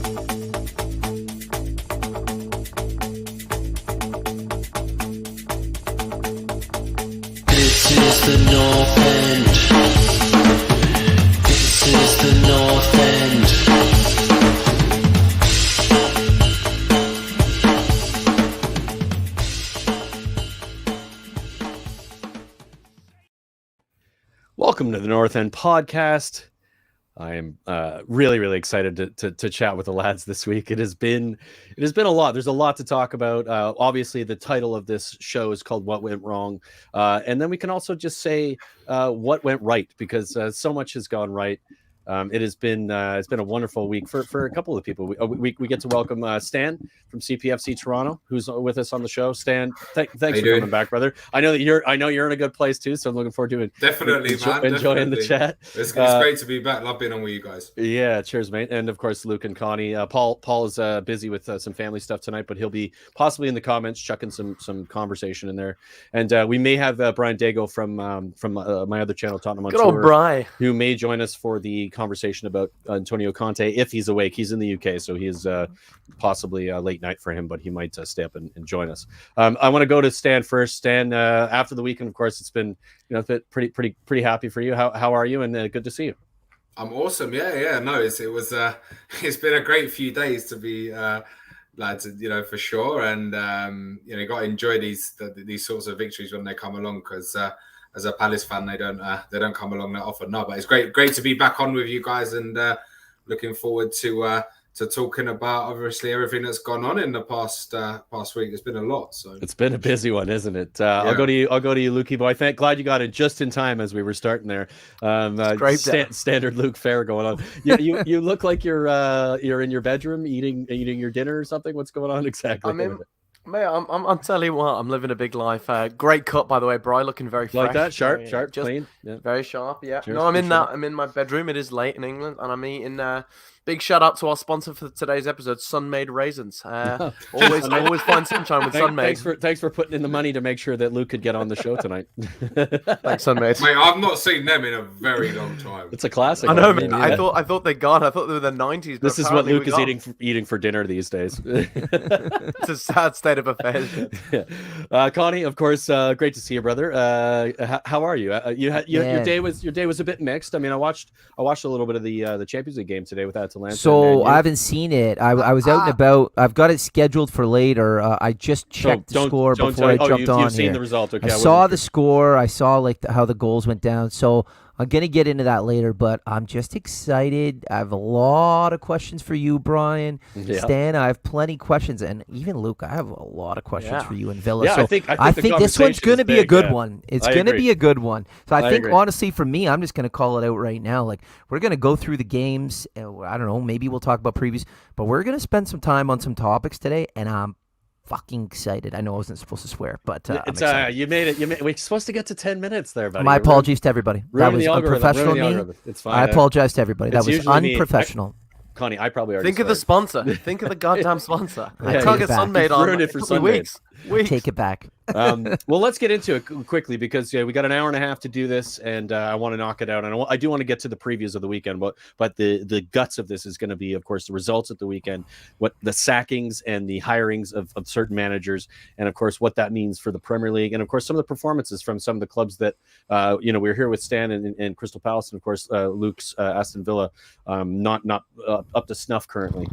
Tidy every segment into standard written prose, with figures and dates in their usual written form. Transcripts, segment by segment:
This is the North End. This is the North End. Welcome to the North End podcast. I am really excited to chat with the lads this week. It has been a lot. There's a lot to talk about. Obviously, the title of this show is called "What Went Wrong," and then we can also just say what went right, because so much has gone right. It's been a wonderful week for a couple of people. We get to welcome Stan from CPFC Toronto, who's with us on the show. Stan, thanks for coming back, brother. I know you're in a good place too, so I'm looking forward to enjoying the chat. It's great to be back. Love being on with you guys. Yeah, cheers, mate. And of course, Luke and Connie. Paul is busy with some family stuff tonight, but he'll be possibly in the comments chucking some conversation in there. And we may have Brian Dago from my other channel, Tottenham on Good old Tour, Bri, who may join us for the conversation about Antonio Conte if he's awake. He's in the UK, so he is possibly a late night for him, but he might stay up and join us. I want to go to Stan first. Stan, after the weekend, of course, it's been pretty happy for you. How are you? And good to see you. I'm awesome. Yeah. No, it's been a great few days to be lads, for sure. And got to enjoy these sorts of victories when they come along, because as a Palace fan, they don't come along that often. No, but it's great to be back on with you guys, and looking forward to talking about obviously everything that's gone on in the past week. It's been a lot, so it's been a busy one, isn't it? Yeah. I'll go to you, Lukey boy. Glad you got it just in time as we were starting there. Great standard Luke fare going on. You look like you're in your bedroom eating your dinner or something. What's going on exactly? Mate, I'm telling you what, I'm living a big life. Great cut, by the way, Bri, looking very fresh. Like that, sharp, clean, very sharp. Yeah. Cheers, no, I'm in my bedroom. It is late in England, and I'm eating. Big shout out to our sponsor for today's episode, Sun-Made Raisins. Always find sunshine with Sun-Made. Thanks for putting in the money to make sure that Luke could get on the show tonight. Thanks, Sun-Made. Mate, I've not seen them in a very long time. It's a classic. I know, man. I thought they'd gone. I thought they were the 90s. This is what Luke is eating for dinner these days. It's a sad state of affairs. Yeah. Connie, of course, great to see you, brother. How are you? Your day was a bit mixed. I mean, I watched a little bit of the Champions League game today with Atalanta. So I haven't seen it. I was out and about. I've got it scheduled for later. I just checked the score before I jumped on. You've seen the result. Okay, I saw the score. I saw how the goals went down. So I'm going to get into that later, but I'm just excited. I have a lot of questions for you, Brian. Yeah. Stan, I have plenty of questions. And even Luke, I have a lot of questions for you in Villa. Yeah, so I think this one's going to be a good one. It's going to be a good one. So I think, honestly, for me, I'm just going to call it out right now. Like, we're going to go through the games. I don't know. Maybe we'll talk about previews. But we're going to spend some time on some topics today, and I'm fucking excited. I know I wasn't supposed to swear, but I'm you made it. We're supposed to get to 10 minutes there, buddy. My apologies to everybody. That was unprofessional of me. It's fine. I apologize to everybody. That was unprofessional. Connie, I probably already think of the sponsor. Think of the goddamn sponsor. I can't get Sun-Made on ruined it for 2 weeks. Take it back. Well, let's get into it quickly, because we got an hour and a half to do this, and I want to knock it out. And I do want to get to the previews of the weekend, but the guts of this is going to be, of course, the results at the weekend, what the sackings and the hirings of certain managers, and of course what that means for the Premier League, and of course some of the performances from some of the clubs that we're here with Stan and Crystal Palace, and of course Luke's Aston Villa, not up to snuff currently.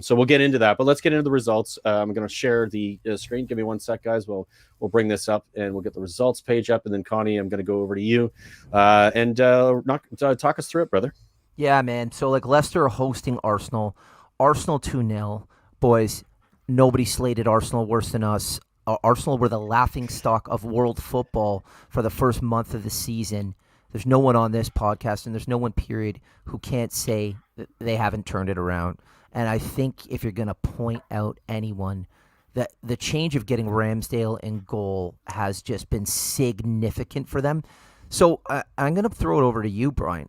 So we'll get into that, but let's get into the results. I'm going to share the screen. Give me 1 sec, guys. We'll bring this up and we'll get the results page up, and then Connie, I'm going to go over to you and talk us through it, brother. Yeah, man. So Leicester hosting Arsenal 2-0. Boys, nobody slated Arsenal worse than us. Arsenal were the laughing stock of world football for the first month of the season. There's no one on this podcast, and there's no one, period, who can't say that they haven't turned it around. And I think if you're going to point out anyone, that the change of getting Ramsdale in goal has just been significant for them. So I'm going to throw it over to you, Brian.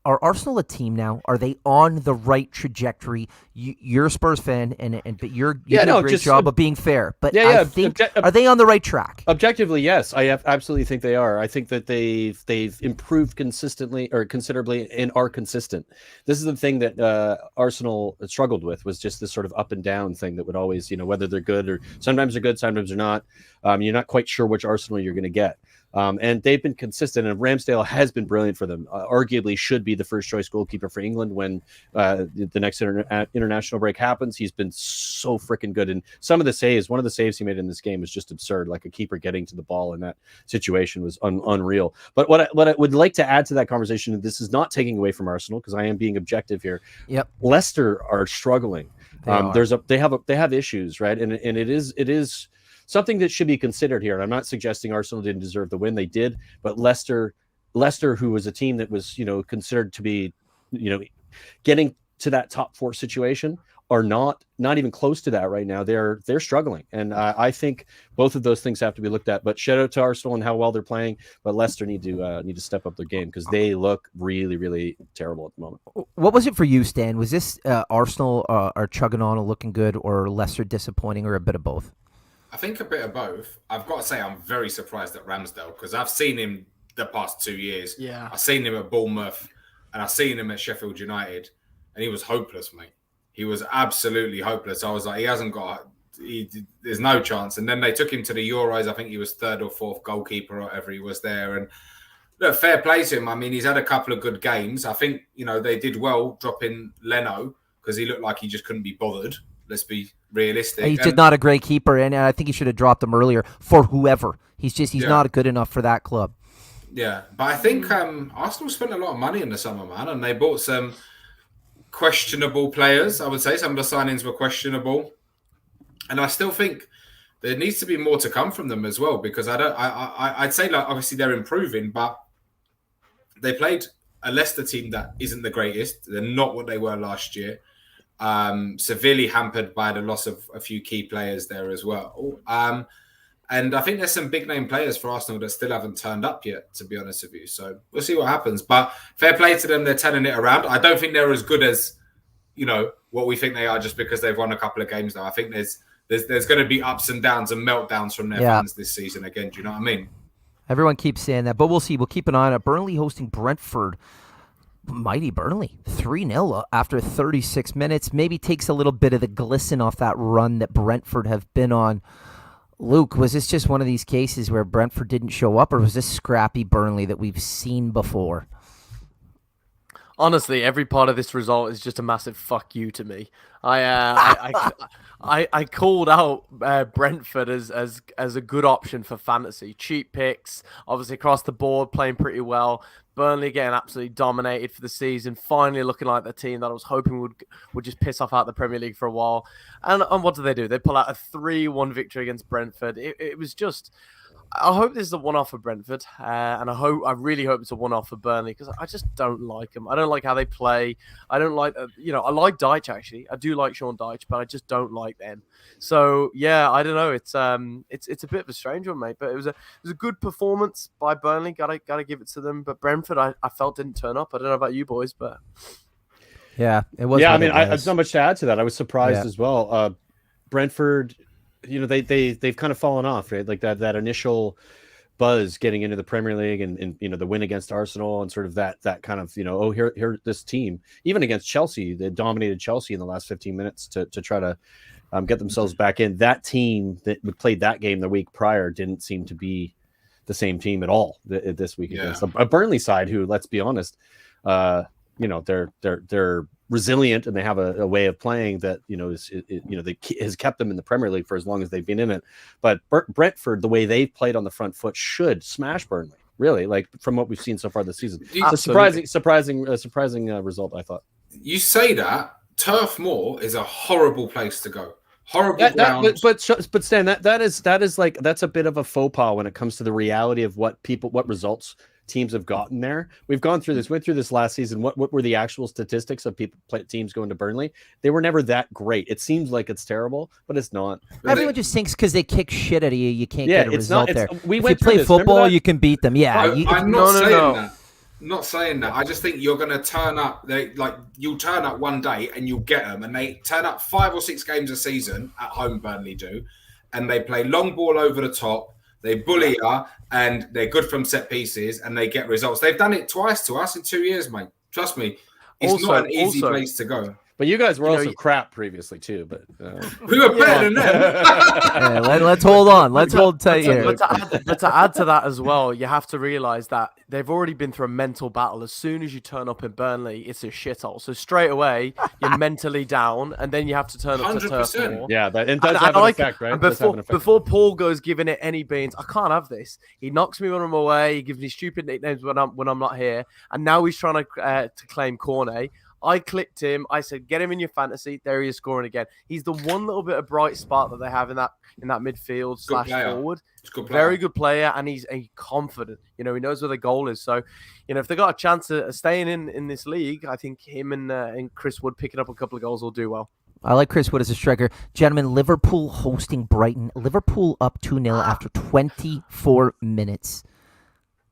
Are Arsenal a team now? Are they on the right trajectory? You're a Spurs fan, but you do a great job of being fair. But I think, are they on the right track? Objectively, yes. I absolutely think they are. I think that they've improved consistently or considerably and are consistent. This is the thing that Arsenal struggled with, was just this sort of up and down thing that would always, whether they're good or sometimes they're good, sometimes they're not. You're not quite sure which Arsenal you're going to get. And they've been consistent, and Ramsdale has been brilliant for them. Arguably should be the first choice goalkeeper for England when the next international break happens. He's been so freaking good. And one of the saves he made in this game was just absurd. Like a keeper getting to the ball in that situation was unreal. But what I would like to add to that conversation, and this is not taking away from Arsenal because I am being objective here. Yep. Leicester are struggling. They have issues, right? And it is something that should be considered here. And I'm not suggesting Arsenal didn't deserve the win. They did. But Leicester, who was a team that was, considered to be, getting to that top 4 situation, are not even close to that right now. They're struggling. And I think both of those things have to be looked at. But shout out to Arsenal and how well they're playing. But Leicester need to step up their game because they look really, really terrible at the moment. What was it for you, Stan? Was this Arsenal are chugging on and looking good, or Leicester disappointing, or a bit of both? I think a bit of both. I've got to say I'm very surprised at Ramsdale because I've seen him the past 2 years. Yeah. I've seen him at Bournemouth and I've seen him at Sheffield United, and he was hopeless, mate. He was absolutely hopeless. I was like, there's no chance. And then they took him to the Euros. I think he was 3rd or 4th goalkeeper or whatever he was there. And look, fair play to him. I mean, he's had a couple of good games. I think, they did well dropping Leno because he looked like he just couldn't be bothered. Let's be realistic. He's just not a great keeper, and I think he should have dropped him earlier for whoever. He's not good enough for that club. Yeah, but I think Arsenal spent a lot of money in the summer, man, and they bought some questionable players. I would say some of the signings were questionable, and I still think there needs to be more to come from them as well. Because I'd say like obviously they're improving, but they played a Leicester team that isn't the greatest. They're not what they were last year. Severely hampered by the loss of a few key players there as well. And I think there's some big name players for Arsenal that still haven't turned up yet, to be honest with you. So we'll see what happens. But fair play to them. They're turning it around. I don't think they're as good as, what we think they are just because they've won a couple of games now. I think there's going to be ups and downs and meltdowns from their fans this season again. Do you know what I mean? Everyone keeps saying that, but we'll see. We'll keep an eye on it. Burnley hosting Brentford. Mighty Burnley, 3-0 after 36 minutes. Maybe takes a little bit of the glisten off that run that Brentford have been on. Luke, was this just one of these cases where Brentford didn't show up, or was this scrappy Burnley that we've seen before? Honestly, every part of this result is just a massive fuck you to me. I called out Brentford as a good option for fantasy. Cheap picks, obviously across the board, playing pretty well. Burnley getting absolutely dominated for the season, finally looking like the team that I was hoping would just piss off out the Premier League for a while. And what do? They pull out a 3-1 victory against Brentford. It was just... I hope this is a one-off for Brentford, and I really hope it's a one-off for Burnley because I just don't like them. I don't like how they play. I don't like, I like Dyche actually. I do like Sean Dyche, but I just don't like them. So yeah, I don't know. It's a bit of a strange one, mate. But it was a good performance by Burnley. Gotta give it to them. But Brentford, I felt didn't turn up. I don't know about you boys, but yeah, it was. Yeah, I mean, there's not much to add to that. I was surprised as well. Brentford. They've kind of fallen off, right? Like that initial buzz getting into the Premier League and the win against Arsenal and sort of that kind of, here this team, even against Chelsea, they dominated Chelsea in the last 15 minutes to try to get themselves back in. That team that played that game the week prior didn't seem to be the same team at all this week against a Burnley side who, let's be honest, they're resilient and they have a way of playing that has kept them in the Premier League for as long as they've been in it. But Brentford, the way they've played on the front foot, should smash Burnley. Really, like from what we've seen so far this season. It's a surprising result, I thought. You say that Turf Moor is a horrible place to go. Horrible ground. But Stan, that's a bit of a faux pas when it comes to the reality of what results teams have gotten there. We've went through this last season. What were the actual statistics of teams going to Burnley? They were never that great. It seems like it's terrible, but it's not. Everyone just thinks because they kick shit at you, you can't get a result there. We if went you play this. football, you can beat them. Yeah, I'm not saying that. Not saying that. I just think you're going to turn up. You'll turn up one day and you'll get them, and they turn up 5 or 6 games a season at home. Burnley do, and they play long ball over the top. They bully you, and they're good from set pieces, and they get results. They've done it twice to us in 2 years, mate. Trust me, it's not an easy place to go. But you guys were also crap previously too. But we were better than them. Yeah, let's hold on. Let's hold tight here. But to add to that as well, you have to realise that they've already been through a mental battle. As soon as you turn up in Burnley, it's a shithole. So straight away, you're mentally down, and then you have to turn up to Turf Moor. Yeah, it does have an effect, right? And before Paul goes giving it any beans, I can't have this. He knocks me when I'm away. He gives me stupid nicknames when I'm not here, and now he's trying to claim Cornet. I clicked him. I said, get him in your fantasy. There he is scoring again. He's the one little bit of bright spot that they have in that midfield / forward. Very good player, and he's confident. He knows where the goal is. So, if they got a chance of staying in this league, I think him and Chris Wood picking up a couple of goals will do well. I like Chris Wood as a striker. Gentlemen, Liverpool hosting Brighton. Liverpool up 2-0 after 24 minutes.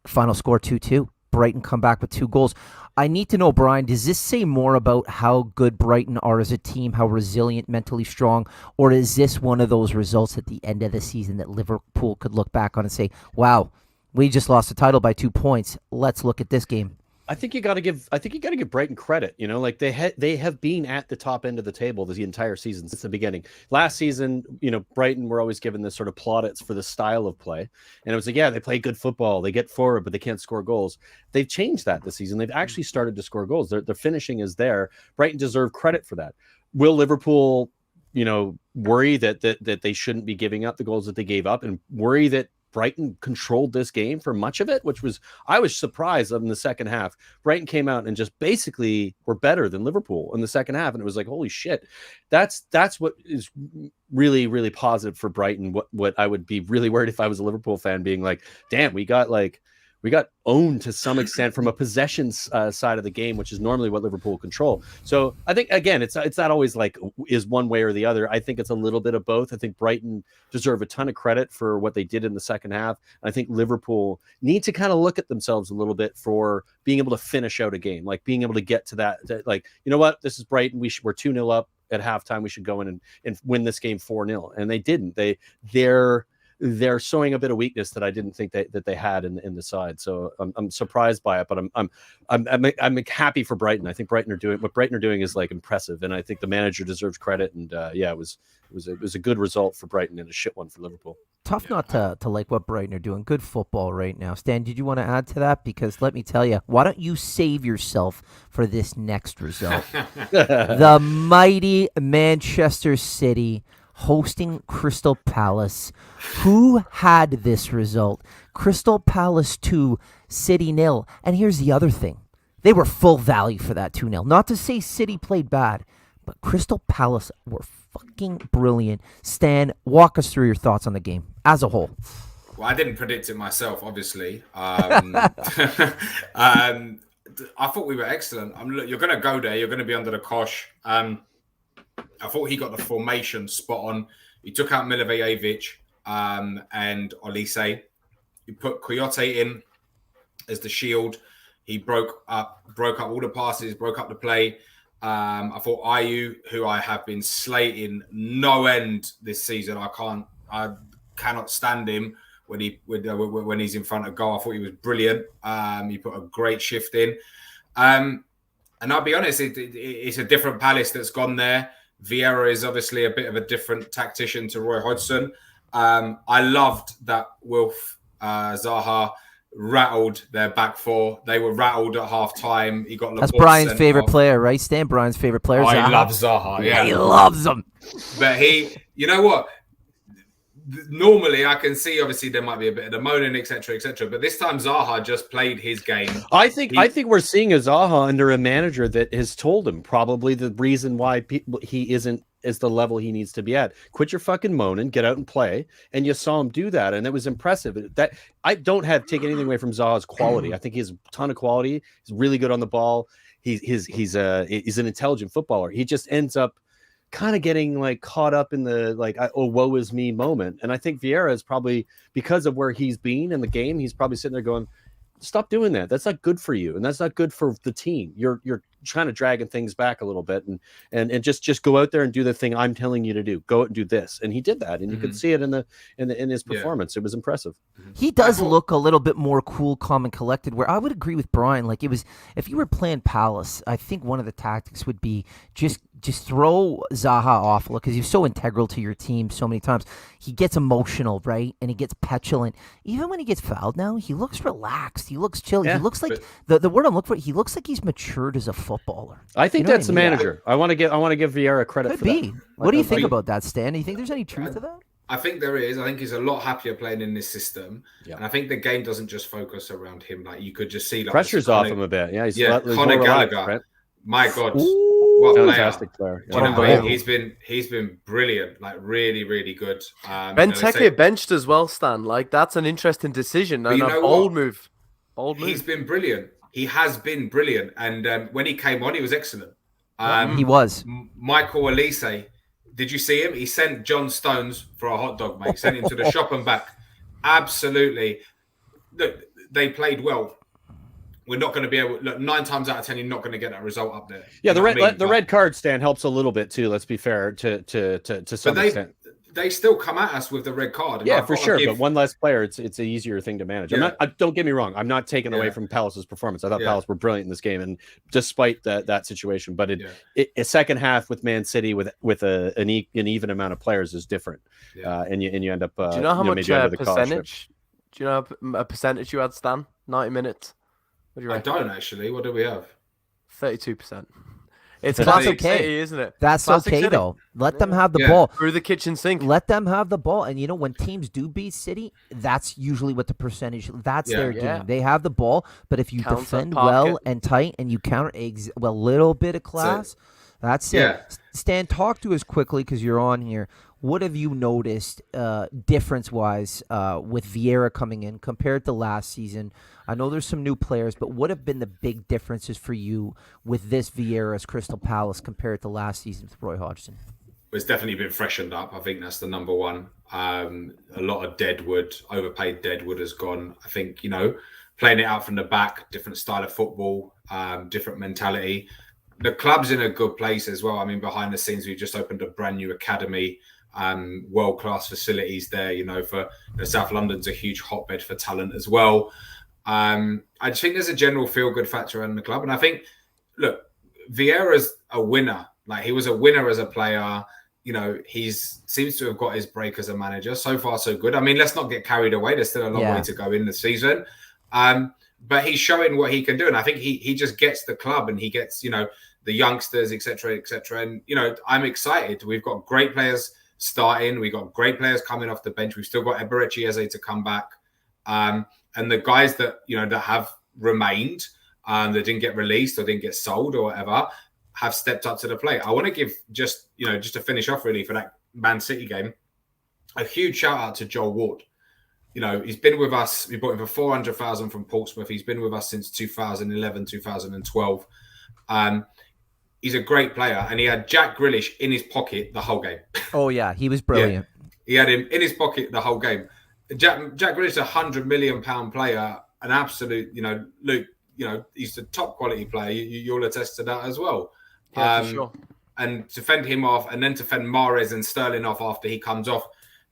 Final score 2-2. Brighton come back with 2 goals. I need to know, Brian, does this say more about how good Brighton are as a team, how resilient, mentally strong, or is this one of those results at the end of the season that Liverpool could look back on and say, wow, we just lost the title by 2 points. Let's look at this game. I think you got to give Brighton credit. They have been at the top end of the table the entire season since the beginning. Last season, Brighton were always given this sort of plaudits for the style of play, and it was like, yeah, they play good football, they get forward, but they can't score goals. They've changed that this season. They've actually started to score goals. Their finishing is there. Brighton deserve credit for that. Will Liverpool, worry that they shouldn't be giving up the goals that they gave up, and worry that Brighton controlled this game for much of it, I was surprised in the second half. Brighton came out and just basically were better than Liverpool in the second half. And it was like, holy shit, that's what is really, really positive for Brighton. What I would be really worried if I was a Liverpool fan, being like, damn, we got owned to some extent from a possession side of the game, which is normally what Liverpool control. So I think, again, it's not always like is one way or the other. I think it's a little bit of both. I think Brighton deserve a ton of credit for what they did in the second half. And I think Liverpool need to kind of look at themselves a little bit for being able to finish out a game, like being able to get to that like, you know what, this is Brighton. We're 2-0 up at halftime. We should go in and win this game 4-0. And they didn't. They're showing a bit of weakness that I didn't think that they had in the side. So I'm surprised by it, but I'm happy for Brighton. I think Brighton are doing is like impressive, and I think the manager deserves credit. And it was a good result for Brighton and a shit one for Liverpool. Tough not to like what Brighton are doing. Good football right now. Stan, did you want to add to that? Because let me tell you, why don't you save yourself for this next result? The mighty Manchester City hosting Crystal Palace. Who had this result? Crystal Palace 2, City 0. And here's the other thing. They were full value for that 2-0. Not to say City played bad, but Crystal Palace were fucking brilliant. Stan, walk us through your thoughts on the game as a whole. Well, I didn't predict it myself, obviously. I thought we were excellent. Look, you're going to go there. You're going to be under the cosh. I thought he got the formation spot on. He took out Milivojevic and Olise. He put Coyote in as the shield. He broke up all the passes, broke up the play. I thought Ayew, who I have been slating no end this season, I cannot stand him when he's in front of goal. I thought he was brilliant. He put a great shift in. And I'll be honest, it's a different Palace that's gone there. Vieira is obviously a bit of a different tactician to Roy Hodgson. I loved that Wilf Zaha rattled their back four. They were rattled at half time. He got That's Brian's favorite player, right, Stan? Brian's favorite player. Oh, he loves Zaha. Yeah, he loves him. But you know what? Normally, I can see obviously there might be a bit of the moaning, etc., etc. But this time, Zaha just played his game. I think we're seeing a Zaha under a manager that has told him probably the reason why he isn't as the level he needs to be at. Quit your fucking moaning, get out and play. And you saw him do that, and it was impressive. That I don't have taken anything away from Zaha's quality. I think he has a ton of quality. He's really good on the ball. He's an intelligent footballer. He just ends up kind of getting like caught up in the oh woe is me moment. And I think Vieira is probably, because of where he's been in the game, he's probably sitting there going, stop doing that. That's not good for you, and that's not good for the team. You're kind of dragging things back a little bit, and just go out there and do the thing I'm telling you to do. Go out and do this, and he did that, and you could see it in his performance. It was impressive. He does look a little bit more cool, calm, and collected. Where I would agree with Brian. Like, it was, if you were playing Palace, I think one of the tactics would be just throw Zaha off because he's so integral to your team so many times. He gets emotional, right? And he gets petulant. Even when he gets fouled now, he looks relaxed. He looks chill. Yeah, he looks like the word I'm looking for, he looks like he's matured as a footballer. I think that's the I mean? manager. I want to give Vieira credit Could for be. that. What do you think about that, Stan? Do you think there's any truth to that? I think there is. I think he's a lot happier playing in this system. Yeah. And I think the game doesn't just focus around him. Like, you could just see Pressure's off him a bit. Yeah, he's Conor Gallagher. right? My God. Ooh, what Fantastic player. Do you know, he's been brilliant, like really, really good. Benteke benched as well, Stan. Like, that's an interesting decision and a bold move. Bold move. He's been brilliant. He has been brilliant, and when he came on, he was excellent. He was. Michael Elise. Did you see him? He sent John Stones for a hot dog, mate. Sent him to the shop and back. Absolutely. Look, they played well. We're not going to be able. Look, 9 times out of 10, you're not going to get that result up there. Yeah, the red card stand helps a little bit too. Let's be fair to some extent. They still come at us with the red card. And yeah, for sure. But one less player, it's an easier thing to manage. Yeah. Don't get me wrong. I'm not taking away from Palace's performance. I thought Palace were brilliant in this game, and despite that situation, but a second half with Man City with an even amount of players is different, and you end up. Do you know how much percentage? Do you know a percentage you had, Stan? 90 minutes. What do you reckon? I don't actually. What do we have? 32%. It's That's classic okay. City, isn't it? That's Classic okay, City. though. Let them have the ball. Through the kitchen sink. Let them have the ball. And, when teams do beat City, that's usually what the percentage, that's their game. They have the ball, but if you defend well and tight and you counter a little bit of class, that's it. Stan, talk to us quickly because you're on here. What have you noticed difference-wise with Vieira coming in compared to last season? I know there's some new players, but what have been the big differences for you with this Vieira's Crystal Palace compared to last season with Roy Hodgson? It's definitely been freshened up. I think that's the number one. A lot of deadwood, overpaid deadwood has gone. I think, playing it out from the back, different style of football, different mentality. The club's in a good place as well. I mean, behind the scenes, we just opened a brand new academy. World-class facilities there, for South London's a huge hotbed for talent as well. I just think there's a general feel-good factor around the club. And I think, look, Vieira's a winner. Like, he was a winner as a player. He seems to have got his break as a manager. So far, so good. I mean, let's not get carried away. There's still a long way to go in the season. But he's showing what he can do. And I think he just gets the club and he gets, the youngsters, et cetera, et cetera. And, I'm excited. We've got great players starting. We got great players coming off the bench. We've still got Eberechi Eze to come back. And the guys that, that have remained, that didn't get released or didn't get sold or whatever, have stepped up to the plate. I want to give just to finish off really for that Man City game, a huge shout out to Joel Ward. He's been with us. We bought him for 400,000 from Portsmouth. He's been with us since 2011, 2012. He's a great player, and he had Jack Grealish in his pocket the whole game. Oh yeah, he was brilliant. He had him in his pocket the whole game. Jack Grealish, £100 million player, an absolute. Luke, he's the top quality player. You'll attest to that as well. Yeah, for sure. And to fend him off, and then to fend Mahrez and Sterling off after he comes off.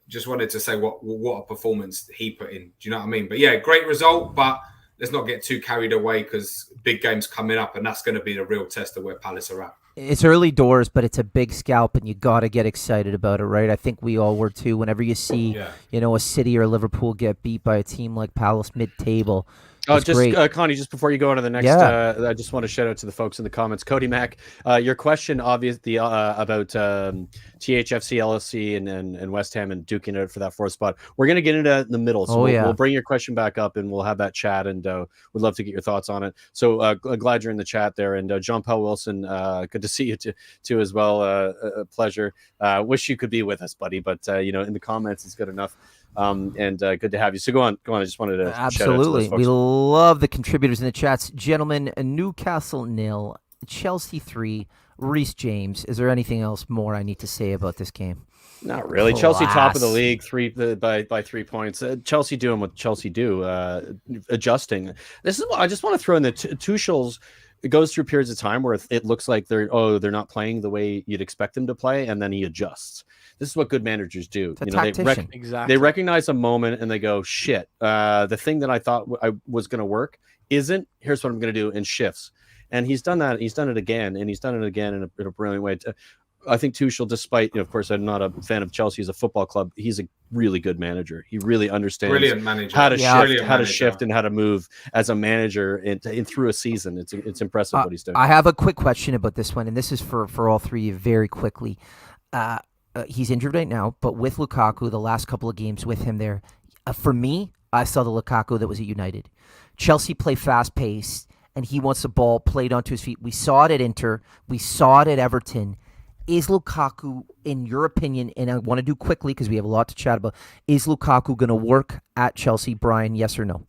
Just wanted to say what a performance he put in. Do you know what I mean? But yeah, great result, but let's not get too carried away because big games coming up, and that's going to be the real test of where Palace are at. It's early doors, but it's a big scalp, and you got to get excited about it, right? I think we all were too. Whenever you see, a City or Liverpool get beat by a team like Palace mid-table. Oh, just Connie, just before you go on to the next, I just want to shout out to the folks in the comments. Cody Mack, your question obviously about THFC, LFC, and West Ham and duking it out for that fourth spot. We're going to get into that in the middle, so we'll bring your question back up and we'll have that chat, and we'd love to get your thoughts on it. So glad you're in the chat there, and John Paul Wilson, good to see you too as well. A pleasure. Wish you could be with us, buddy, but in the comments it's good enough. And good to have you. So go on. I just wanted to absolutely. We love the contributors in the chats, gentlemen. Newcastle 0, Chelsea 3, Reece James. Is there anything else more I need to say about this game? Not really. Chelsea top of the Class. league, by 3 points. Chelsea doing what Chelsea do, adjusting. This is what I just want to throw in the Tuchel's. It goes through periods of time where it looks like they're not playing the way you'd expect them to play, and then he adjusts. This is what good managers do. It's a They tactician. Exactly. they recognize a moment and they go, "Shit, the thing that I thought I was going to work isn't. Here's what I'm going to do," and shifts. And he's done that. He's done it again, and he's done it again in a brilliant way. I think Tuchel, despite, of course, I'm not a fan of Chelsea as a football club. He's a really good manager. He really understands Brilliant manager. how to Brilliant manager. shift, and how to move as a manager in through a season. It's impressive what he's doing. I have a quick question about this one, and this is for all three of you very quickly. He's injured right now, but with Lukaku, the last couple of games with him there, for me, I saw the Lukaku that was at United. Chelsea play fast-paced, and he wants the ball played onto his feet. We saw it at Inter. We saw it at Everton. Is Lukaku, in your opinion, and I want to do quickly because we have a lot to chat about, is Lukaku going to work at Chelsea, Brian, yes or no?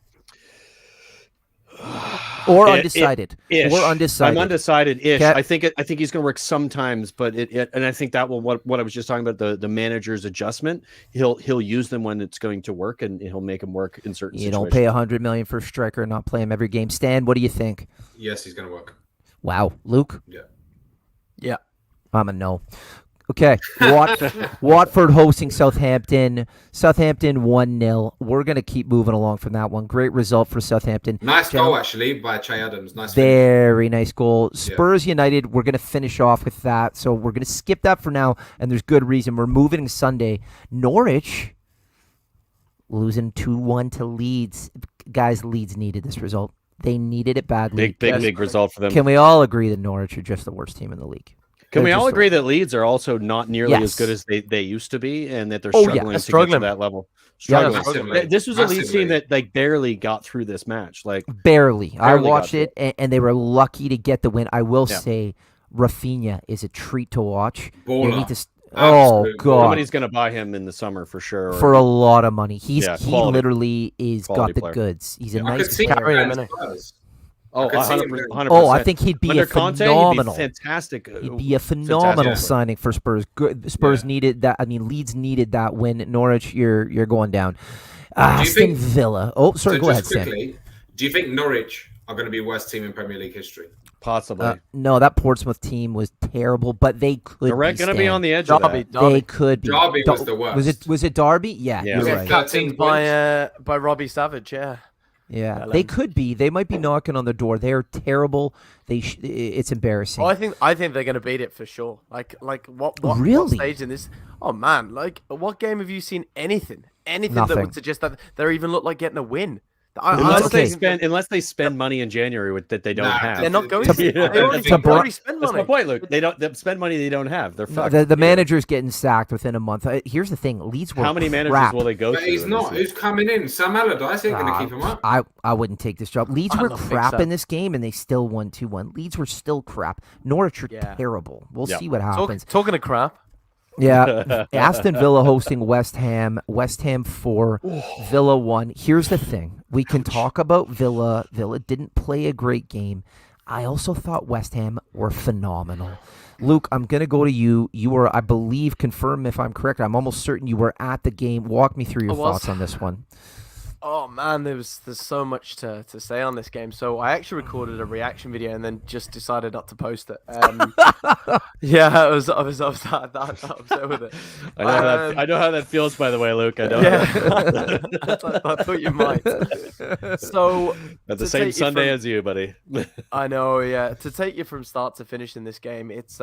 Or undecided. Ish. Or undecided. I'm undecided-ish. Okay. I think he's going to work sometimes, but and I think that will what I was just talking about, the manager's adjustment. He'll use them when it's going to work, and he'll make them work in certain You situations. don't pay $100 million for a striker and not play him every game. Stan, what do you think? Yes, he's going to work. Wow. Luke? Yeah. I'm a no. Okay. Watford hosting Southampton. Southampton 1-0. We're going to keep moving along from that one. Great result for Southampton. Nice goal, actually, by Che Adams. Nice finish. Very nice goal. Spurs United, we're going to finish off with that. So we're going to skip that for now, and there's good reason. We're moving to Sunday. Norwich losing 2-1 to Leeds. Guys, Leeds needed this result. They needed it badly. Big result for them. Can we all agree that Norwich are just the worst team in the league? Can we They're all just agree that Leeds are also not nearly Yes. as good as they used to be, and that they're Oh, yeah. struggling to get Struggling. to that level? Yeah, Struggling. massively. This was a Leeds Massively. team that barely got through this match. Barely. I Barely watched got it, and they were lucky to get the win. I will Yeah. say, Rafinha is a treat to watch. They Baller. need to. Oh Absolute God! Somebody's going to buy him in the summer for sure. For a lot of money, he quality. literally is Quality got the player. goods. He's a I could nice see him player. him at in it. Spurs. Oh, I could see him 100%. doing- Oh, I think he'd be Under a Conte, phenomenal. he'd be fantastic. He'd be a phenomenal Fantastic. signing for Spurs. Good. Spurs Yeah. needed that. I mean, Leeds needed that win. Norwich, you're going down. Do you Aston think- Villa. Oh, sorry. So Go ahead, just Sam. quickly, do you think Norwich are going to be worst team in Premier League history? Possibly. No, that Portsmouth team was terrible, but they could. They're going to be on the edge of Derby. that. They could be. Derby was the worst. Was it Derby? Yeah, Yeah. you're Yeah. right. 13 Captained by Robbie Savage, yeah. Yeah, Well, they could be. They might be knocking on the door. They're terrible. It's embarrassing. Oh, I think they're going to beat it for sure. Like what Really? stage in this? Oh man, like what game have you seen anything that Nothing. would suggest that they even look like getting a win? Unless they spend money in January that they don't Nah, have. They're not going To- to. They already, to they already spend That's money. my point, Luke. They spend money they don't have. They're fucked. The manager's getting sacked within a month. Here's the thing: Leeds were How many managers crap. will they go But through? he's in not. this Who's coming in? Sam Allardyce ain't going to keep him up. I wouldn't take this job. Leeds I were don't think crap so. in this game, and they still won 2-1. Leeds were still crap. Norwich are Yeah. terrible. We'll Yeah. see what happens. Talking of crap. Yeah, Aston Villa hosting West Ham. West Ham 4, Villa 1. Here's the thing: we can talk about Villa. Villa didn't play a great game. I also thought West Ham were phenomenal. Luke, I'm going to go to you. You were, I believe, confirm if I'm correct. I'm almost certain you were at the game. Walk me through your I was. thoughts on this one. Oh man, there's so much to say on this game. So I actually recorded a reaction video and then just decided not to post it. Yeah, I was that upset with it. I know how that feels. By the way, Luke. I know. Yeah, I thought you might. So At the to same take you Sunday from- as you, buddy. I know, yeah. To take you from start to finish in this game, it's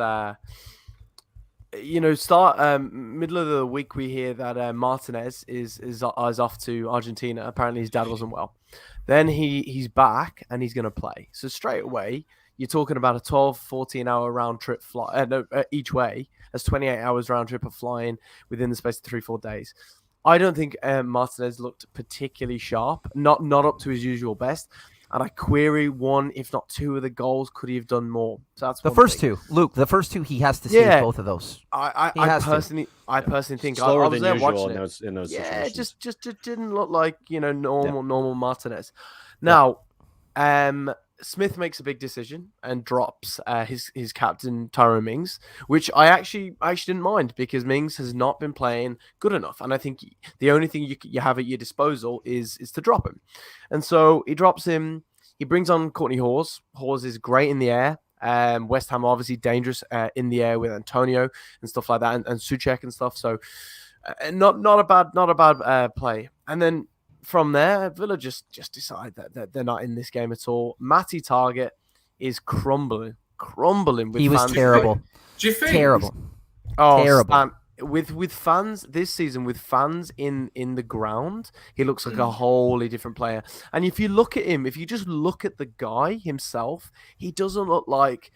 middle of the week we hear that Martinez is off to Argentina. Apparently his dad wasn't well. Then he's back and he's going to play. So straight away you're talking about a 12-14 hour round trip each way. That's 28 hours round trip of flying within the space of 3-4 days. I don't think Martinez looked particularly sharp, not up to his usual best. And I query one, if not two, of the goals. Could he have done more? So that's The one first thing. two, Luke. The first two, he has to save Yeah. both of those. He I has to. personally think I Slower was than there usual watching in it. those Yeah, situations. just didn't look like normal Martinez. Now, Smith makes a big decision and drops his captain Tyrone Mings, which I actually didn't mind because Mings has not been playing good enough, and I think the only thing you have at your disposal is to drop him, and so he drops him. He brings on Courtney Hawes. Hawes is great in the air. West Ham obviously dangerous in the air with Antonio and stuff like that, and Souček and stuff. So not a bad play. And then from there, Villa just decide that they're not in this game at all. Matty Target is crumbling with He was fans. terrible. Do you think? Terrible. Oh, Terrible. Stan, with fans this season, with fans in the ground, he looks like a wholly different player. And if you look at him, if you just look at the guy himself, he doesn't look like,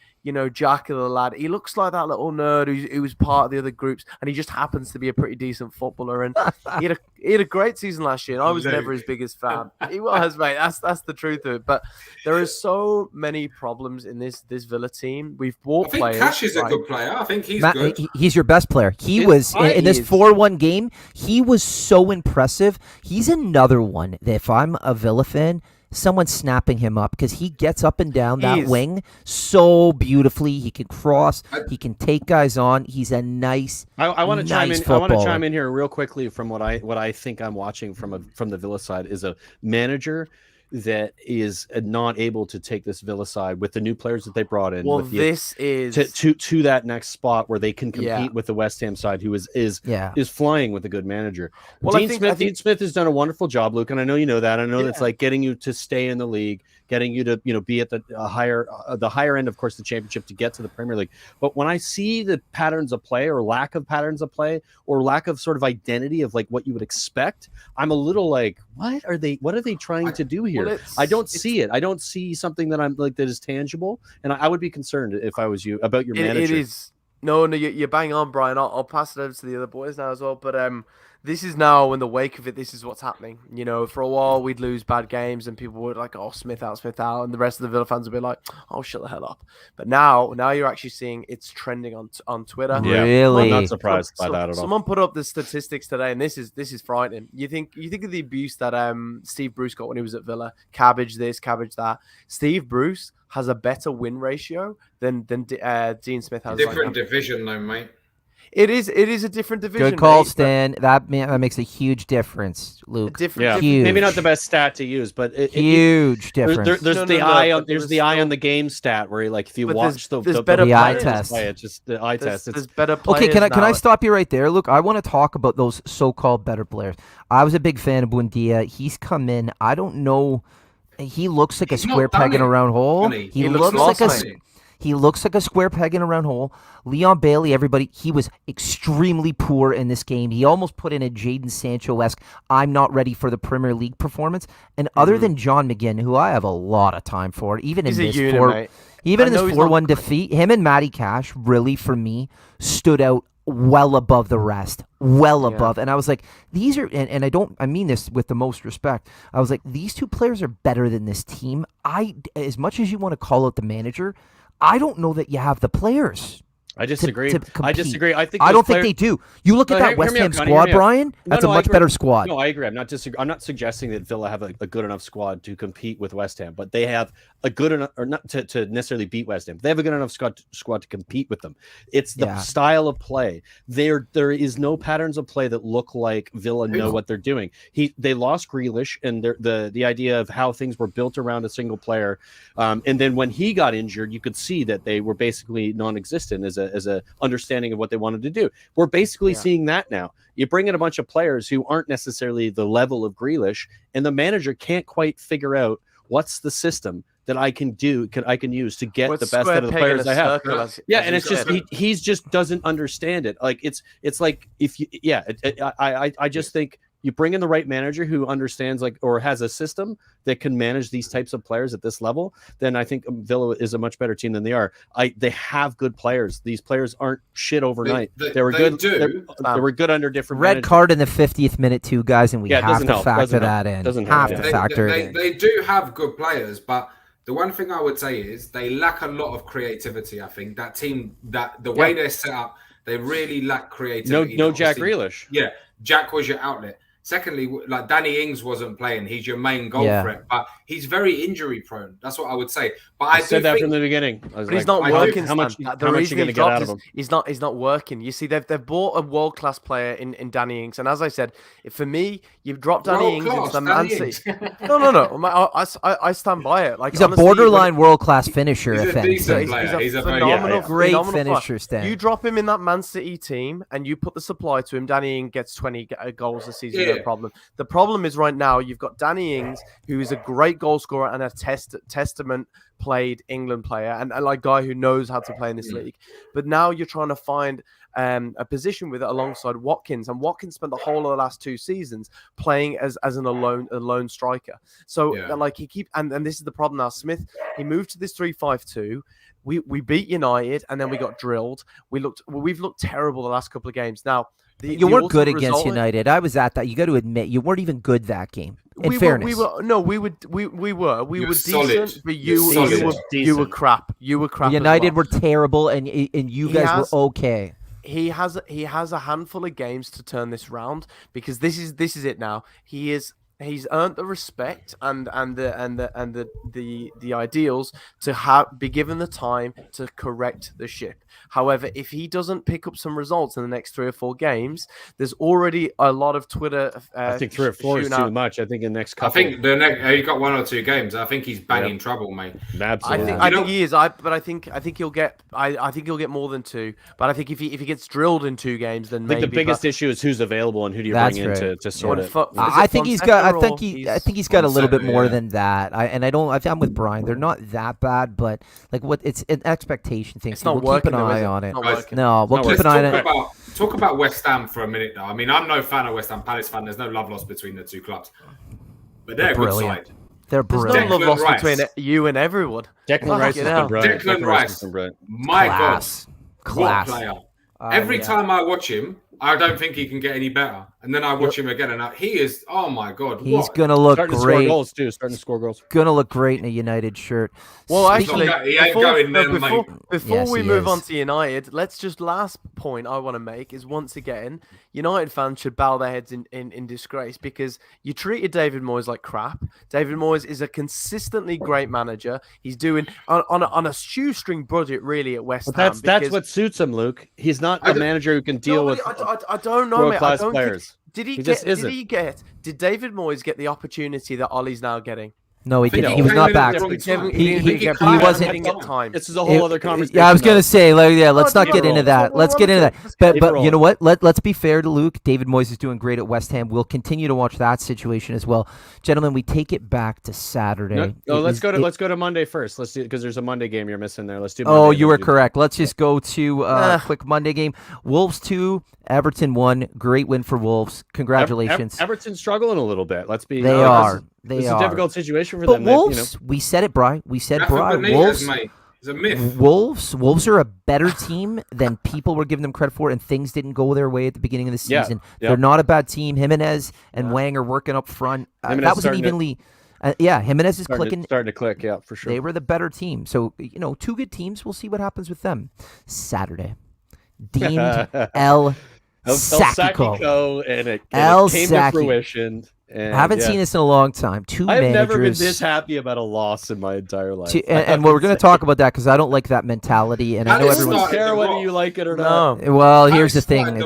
Jack of the lad. He looks like that little nerd who was part of the other groups, and he just happens to be a pretty decent footballer. And he had a great season last year, and I was never his biggest fan. He was, mate. That's the truth of it. But there are so many problems in this Villa team. We've bought I think players. Cash is a good player. I think he's Matt, good. he's your best player. He was in this 4-1 game. He was so impressive. He's another one that if I'm a Villa fan, someone's snapping him up because he gets up and down that wing so beautifully. He can cross. He can take guys on. He's a nice. I want to chime in. I footballer. want to chime in here real quickly from what I think I'm watching from the Villa side is a manager that is not able to take this Villa side with the new players that they brought in. Well, with this is to that next spot where they can compete with the West Ham side, who is flying with a good manager. Well, Dean Smith has done a wonderful job, Luke, and I know you know that. I know that's like getting you to stay in the league, getting you to be at the higher end, of course, the championship to get to the Premier League. But when I see the patterns of play or lack of patterns of play or lack of sort of identity of like what you would expect, I'm a little like, what are they trying to do here? Well, I don't see it. I don't see something that I'm like that is tangible, and I would be concerned if I was you about your manager. It is. No, you're bang on, Brian. I'll pass it over to the other boys now as well. But this is now in the wake of it. This is what's happening. For a while we'd lose bad games, and people would like, "Oh, Smith out," and the rest of the Villa fans would be like, "Oh, shut the hell up." But now you're actually seeing it's trending on Twitter. Yeah, Really? I'm not surprised by that at all. Someone put up the statistics today, and this is frightening. You think of the abuse that Steve Bruce got when he was at Villa. Cabbage this, cabbage that. Steve Bruce has a better win ratio than Dean Smith has. Different division, though, mate. It is a different division. Good call, mate, Stan. That makes a huge difference, Luke. Maybe Huge. not the best stat to use, but Huge difference. There's the eye on the game stat where if you watch the eye test, it's just the eye test. There's better players. Okay, can I stop you right there, Luke? I want to talk about those so-called better players. I was a big fan of Buendia. He's come in. I don't know. He looks like a square peg in a round hole. He looks like a square peg in a round hole. Leon Bailey, everybody, he was extremely poor in this game. He almost put in a Jadon Sancho-esque, I'm not ready for the Premier League performance. And other than John McGinn, who I have a lot of time for, even in this 4-1 defeat, him and Matty Cash really, for me, stood out well above the rest, above. And I was like, these are, and I mean this with the most respect. I was like, these two players are better than this team. As much as you want to call out the manager, I don't know that you have the players. I disagree. I disagree. I don't think they do. You look at that West Ham squad, Brian. That's a much better squad. No, I agree. I'm not suggesting that Villa have a good enough squad to compete with West Ham, but they have a good enough, or not to necessarily beat West Ham. They have a good enough squad to compete with them. It's the style of play. There is no patterns of play that look like Villa know what they're doing. They lost Grealish, and the idea of how things were built around a single player, and then when he got injured, you could see that they were basically non-existent as a understanding of what they wanted to do. We're basically seeing that now. You bring in a bunch of players who aren't necessarily the level of Grealish, and the manager can't quite figure out what's the system that I can use to get the best out of the players I have. And it's just he's just doesn't understand it. Like it's like if you I just think you bring in the right manager who understands or has a system that can manage these types of players at this level, then I think Villa is a much better team than they are. They have good players. These players aren't shit overnight. They were good. They were good under different red managers. card in the 50th minute too, guys, and we have to factor that in. They do have good players, but the one thing I would say is they lack a lot of creativity. I think that team, that the way they're set up, they really lack creativity. No Jack Grealish. Yeah, Jack was your outlet. Secondly, like Danny Ings wasn't playing. He's your main goal threat, but he's very injury prone. That's what I would say. But I said that think from the beginning. But he's not working. How much you going to get out of him? He's not working. You see, they've bought a world class player in Danny Ings, and as I said, for me, you've dropped Danny Ings into the Man City. No. I stand by it. Like he's honestly, a borderline world class finisher. He's a phenomenal, great finisher. Stan. You drop him in that Man City team, and you put the supply to him. Danny Ings gets 20 goals a season. No problem. The problem is right now you've got Danny Ings, who is a great goal scorer and a testament played England player and like guy who knows how to play in this league. But now you're trying to find a position with it alongside Watkins, and Watkins spent the whole of the last 2 seasons playing as a lone striker. So like and this is the problem now. Smith, he moved to this 3-5-2. We beat United and then we got drilled. We've looked terrible the last couple of games. Now you weren't good against United. I was at that. You got to admit you weren't even good that game. In fairness, we were decent, but you were crap. You were crap. United were terrible, and you guys were okay. He has a handful of games to turn this round, because this is it now. He's earned the respect and the ideals to be given the time to correct the ship. However, if he doesn't pick up some results in the next 3 or 4 games, there's already a lot of Twitter. I think 3 or 4 is too much. I think the next couple. I think he got 1 or 2 games. I think he's banging trouble, mate. Absolutely. I think he is. But I think he'll get. I think he'll get more than 2. But I think if he gets drilled in 2 games, then maybe. The biggest issue is who's available and who do you bring in to sort it. I think he's got. I think he's got a little bit more than that. I'm with Brian. They're not that bad, but like it's an expectation thing. It's not we'll working. Keep an eye on it. No, we'll keep an eye on it. Talk about West Ham for a minute, though. I mean, I'm no fan of West Ham. Palace fan. There's no love lost between the 2 clubs, but they're a good side. They're brilliant. There's no love lost between you and everyone. Declan Rice has been brilliant. My God, class what player! Every time I watch him, I don't think he can get any better. And then I watch him again, and he is, oh my God. He's going to look great. Starting to score goals. Going to look great in a United shirt. Well, actually, he ain't going there, before we move on to United, last point I want to make is, once again, United fans should bow their heads in disgrace, because you treated David Moyes like crap. David Moyes is a consistently great manager. He's doing on a shoestring budget, really, at West Ham. That's what suits him, Luke. He's not a manager who can deal with I don't know, world-class players. Did David Moyes get the opportunity that Ollie's now getting? No, he didn't. He was not back. He wasn't get time. This is a whole other conversation. Yeah, I was going to say, let's not get into that. Let's get into that. But you know what? Let's be fair to Luke. David Moyes is doing great at West Ham. We'll continue to watch that situation as well. Gentlemen, we take it back to Saturday. No, let's go to Monday first. Let's do, because there's a Monday game you're missing there. Let's do Monday. Oh, you were correct. Let's just go to a quick Monday game. Wolves 2, Everton 1. Great win for Wolves. Congratulations. Everton's struggling a little bit. Let's be. They are. It's a difficult situation for but them. Wolves, we said it, Bri. We said, Bri. Wolves, it's a myth. Wolves are a better team than people were giving them credit for, and things didn't go their way at the beginning of the season. They're not a bad team. Jimenez and Wang are working up front. That was an evenly. Jimenez is starting to click. Yeah, for sure. They were the better team. So 2 good teams. We'll see what happens with them. Deemed El Sacco, and it came to fruition. And, I haven't seen this in a long time. I've never been this happy about a loss in my entire life. And we're going to talk about that, because I don't like that mentality, and I know everyone doesn't care whether you like it or not. Well, here's the thing: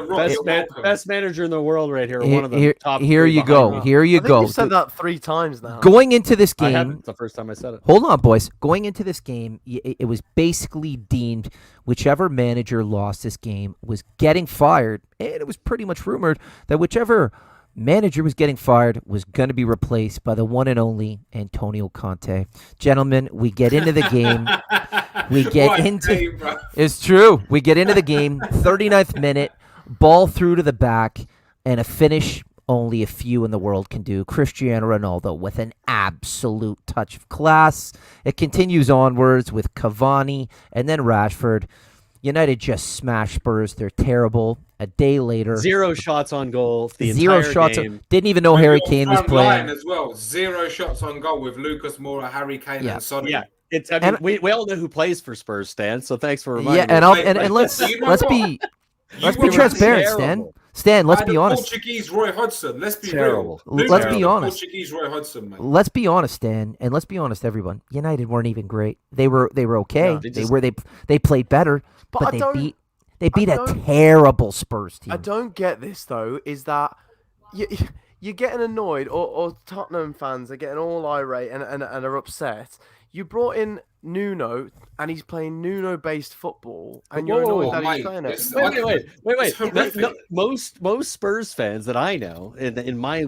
best manager in the world, right here. One of the top. Here you go. Here you go. You've said that 3 times now. Going into this game, it's the first time I said it. Hold on, boys. Going into this game, it was basically deemed whichever manager lost this game was getting fired, and it was pretty much rumored that whichever manager was getting fired was going to be replaced by the one and only Antonio Conte. Gentlemen, we get into the game. It's true. We get into the game. 39th minute, ball through to the back, and a finish only a few in the world can do. Cristiano Ronaldo with an absolute touch of class. It continues onwards with Cavani and then Rashford. United just smashed Spurs. They're terrible. A day later, 0 shots on goal. Zero shots. Didn't even know Harry Kane was playing. As well, 0 shots on goal with Lucas Moura, Harry Kane, and Son. Yeah, we all know who plays for Spurs, Stan. So thanks for reminding me. And let's be transparent, Stan. Stan, let's Like be the honest. Portuguese Roy Hodgson. Let's be Terrible. real. Let's Nuno be the honest. Portuguese Roy Hodgson, mate. Let's be honest, Stan, and let's be honest, everyone. United weren't even great. They were okay. No, they played better, But but I they don't- beat I a don't- terrible Spurs team. I don't get this though. Is that you're getting annoyed, or Tottenham fans are getting all irate and are upset? You brought in Nuno, and he's playing Nuno-based football, and you're Whoa, annoyed that mate, he's playing it. it's- Wait. It's horrific. Most Spurs fans that I know, in my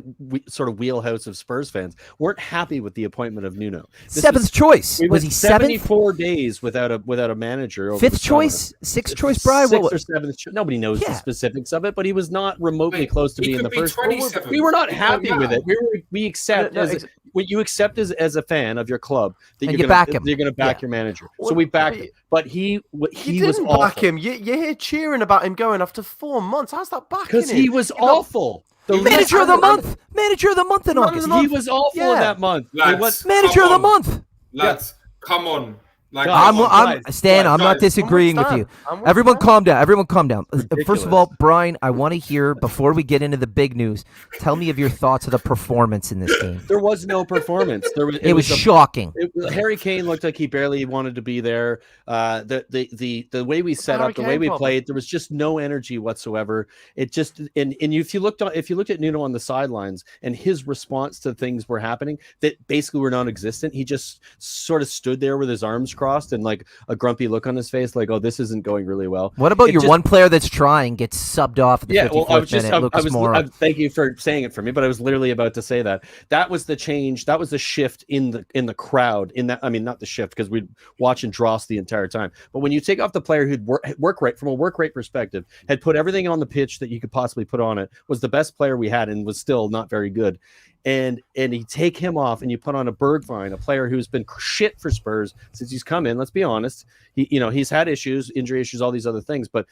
sort of wheelhouse of Spurs fans, weren't happy with the appointment of Nuno. This Seventh choice. It Was he seventh? 74 days without a manager. Over the Fifth summer. choice? Sixth choice, Brian? Sixth or seventh. Nobody knows the Yeah. specifics of it, but he was not remotely Mate, close to he being could the be first. 27th. We were not It happy doesn't with it. matter. We accept No, what you accept as a fan of your club that And you're you back him. You're going to back Yeah. your manager. Well, So we backed but him, but he You was didn't awful back him. You're here cheering about him going after 4 months. How's that backing because him? he was You're not- awful. The Manager of the list- month. Manager of the month in Man of August. the month. He was awful Yeah. in that month. Lads, It was- Manager of the come on. month. Lads, come on. Like, Guys, come on. I'm Stan. I'm not guys, disagreeing with Stan. you. I'm with Everyone, Stan. calm down. Everyone, calm down. First Ridiculous. of all, Brian, I want to hear before we get into the big news. Tell me of your thoughts of the performance in this game. There was no performance. It was shocking. Harry Kane looked like he barely wanted to be there. The way we set Harry up, the Kane way we problem. played, there was just no energy whatsoever. It just and if you looked at Nuno on the sidelines and his response to things were happening that basically were non-existent, he just sort of stood there with his arms crossed and like a grumpy look on his face, like, oh, this isn't going really well. What about It your just- one player that's trying gets subbed off at the 54th minute? Lucas Moura. Thank you for saying it for me, but I was literally about to say that. That was the change. That was the shift in the crowd. In that, I mean, not the shift because we'd watch and Dross the entire time. But when you take off the player who'd work rate from a work rate perspective, had put everything on the pitch that you could possibly put on it, was the best player we had and was still not very good. And you take him off and you put on a Bergwijn, a player who's been shit for Spurs since he's come in. Let's be honest. He's had issues, injury issues, all these other things. But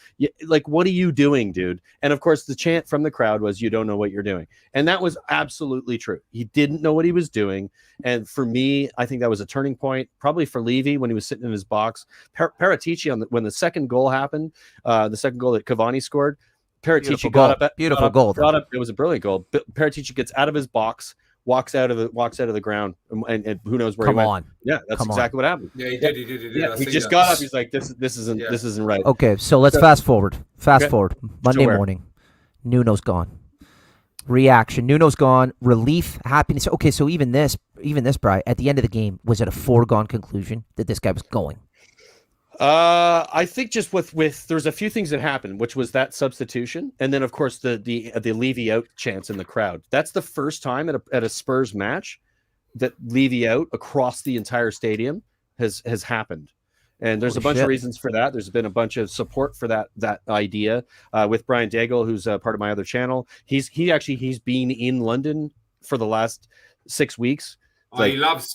like, what are you doing, dude? And of course, the chant from the crowd was, "You don't know what you're doing," and that was absolutely true. He didn't know what he was doing. And for me, I think that was a turning point, probably for Levy when he was sitting in his box. Paratici when the second goal happened, the second goal that Cavani scored. Paratici got up. Beautiful goal. It was a brilliant goal. Paratici gets out of his box, walks out of the ground, and who knows where Come he went. on. Yeah, that's Come on. exactly what happened. Yeah, he did. He did. Yeah, I he see just that. got up. He's like, this isn't Yeah. this isn't right. Okay, so let's fast forward. Okay. Monday Sure. morning. Nuno's gone. Reaction. Nuno's gone. Relief. Happiness. Okay, so even this, Bri, at the end of the game, was it a foregone conclusion that this guy was going? I think just with there's a few things that happened, which was that substitution, and then of course the Levy out chants in the crowd. That's the first time at a Spurs match that Levy out across the entire stadium has happened. And there's Holy a bunch shit. of reasons for that. There's been a bunch of support for that idea with Brian Daigle, who's part of my other channel. He's been in London for the last 6 weeks. Oh, he loves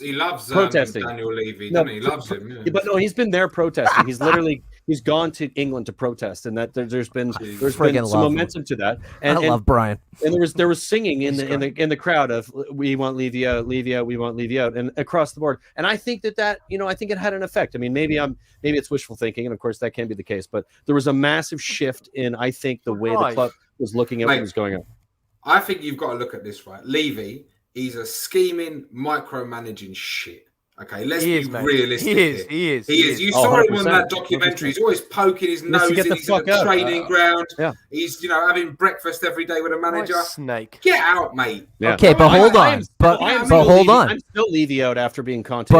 protesting. Daniel Levy. No, doesn't he? He loves him. Yeah. Yeah, but no, he's been there protesting. He's gone to England to protest, and that there's been friggin' some love him. momentum to that. I And love Brian. and there was singing in the crowd of "We want Levy out, we want Levy out," and across the board. And I think that I think it had an effect. I mean, maybe it's wishful thinking, and of course that can be the case. But there was a massive shift in, I think, the way the club was looking at what was going on. I think you've got to look at this, right? Levy, he's a scheming, micromanaging shit. Okay, let's be realistic. He is. You saw him on 100%. that documentary. He's always poking his needs to nose get in the his fuck out. training ground. Yeah. He's having breakfast every day with a manager. Snake. Get out, mate. Yeah. Okay, but hold on. But hold on. I'm still Levy out after being contacted.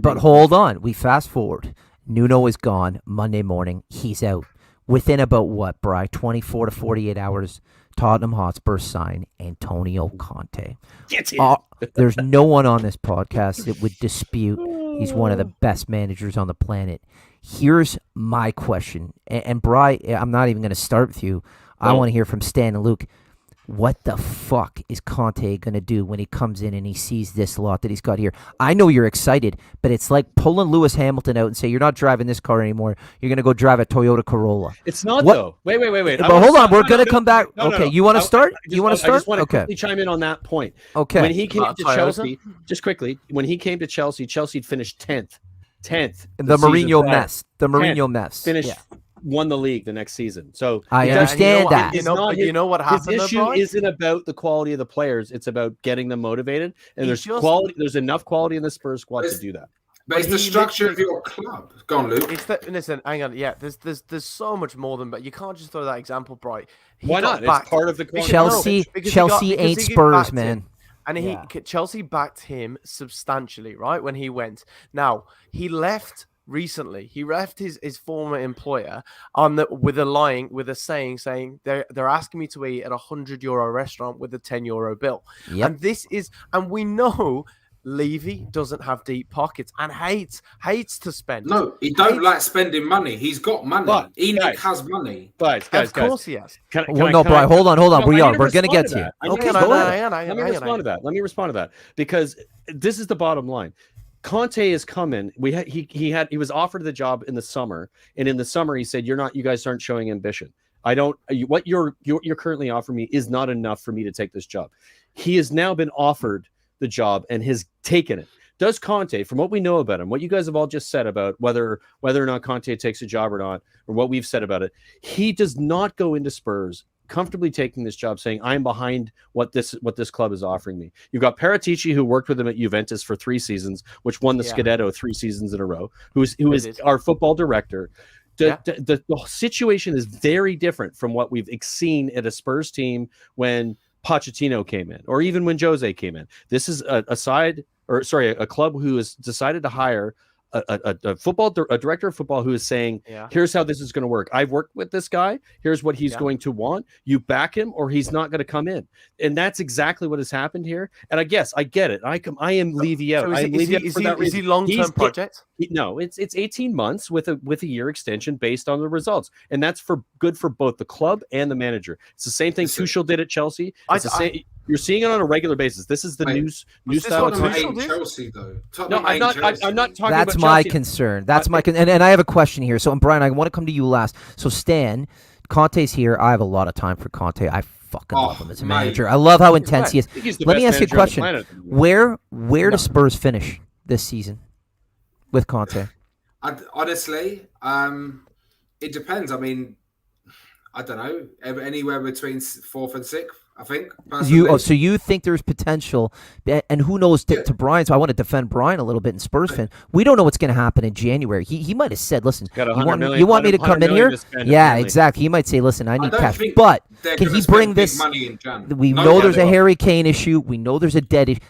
But hold on. We fast forward. Nuno is gone Monday morning. He's out. Within about what, Bri? 24 to 48 hours, Tottenham Hotspur sign Antonio Conte. There's no one on this podcast that would dispute he's one of the best managers on the planet. Here's my question. And Bri, I'm not even going to start with you. I want to hear from Stan and Luke. What the fuck is Conte going to do when he comes in and he sees this lot that he's got here? I know you're excited, but it's like pulling Lewis Hamilton out and say, you're not driving this car anymore. You're going to go drive a Toyota Corolla. It's not, What? though. Wait. But hold on. We're going to come back. Okay, you want to start? You want to start? I just want to Okay. quickly chime in on that point. Okay. When he came to Toyota? Chelsea, just quickly, when he came to Chelsea, Chelsea finished 10th. The season Mourinho prior. mess. The Mourinho 10th. mess. Finished Yeah. won the league the next season. So I it's understand that. You know what happened? His issue isn't about the quality of the players; it's about getting them motivated. And there's quality. There's enough quality in the Spurs squad to do that. But it's the structure of your club. Go on, Luke. Listen, hang on. Yeah, there's so much more than, but you can't just throw that example, Bright. Why not? It's part of the Chelsea ain't Spurs, man. And Chelsea backed him substantially, right, when he went. Now, he left recently. He left his former employer with a saying they're asking me to eat at €100 restaurant with a €10 bill. Yep. And we know Levy doesn't have deep pockets and hates to spend. No, he don't like spending money. He's got money. Enoch has money. Guys, of course he has. Brian, hold on. No, We're going to get to you. Okay, let me respond to that because this is the bottom line. Conte is coming. He was offered the job in the summer, and in the summer he said, you guys aren't showing ambition. What you're currently offering me is not enough for me to take this job. He has now been offered the job and has taken it. Does Conte, from what we know about him, what you guys have all just said about whether or not Conte takes a job or not, or what we've said about it, he does not go into Spurs comfortably taking this job saying, I'm behind what this club is offering me. You've got Paratici, who worked with him at Juventus for 3 seasons, which won the Scudetto 3 seasons in a row, who is our football director. The situation is very different from what we've seen at a Spurs team when Pochettino came in, or even when Jose came in. This is a club who has decided to hire a director of football who is saying, here's how this is going to work. I've worked with this guy. Here's what he's going to want. You back him or he's not going to come in. And that's exactly what has happened here. And I guess I get it. I am Levy out. Is he long-term project? No, it's 18 months with a year extension based on the results. And that's good for both the club and the manager. It's the same thing Tuchel did at Chelsea. It's the same. You're seeing it on a regular basis. This is the new style of Chelsea, though. No, I'm not talking That's about my Chelsea. concern. That's my concern. And I have a question here. So, Brian, I want to come to you last. So, Stan, Conte's here. I have a lot of time for Conte. I fucking love him as a manager. I love how intense he is. Let me ask you a question. Where do Spurs finish this season with Conte? Honestly, it depends. I mean, I don't know. Anywhere between 4th and 6th. I think. So you think there's potential, and who knows? To Brian, so I want to defend Brian a little bit in Spurs fan. We don't know what's going to happen in January. He might have said, "Listen, you want me to come in here?" Yeah, exactly. He might say, "Listen, I need cash." But can he bring this? Money in Jan. We know there's a Harry Kane issue. We know there's a debt issue.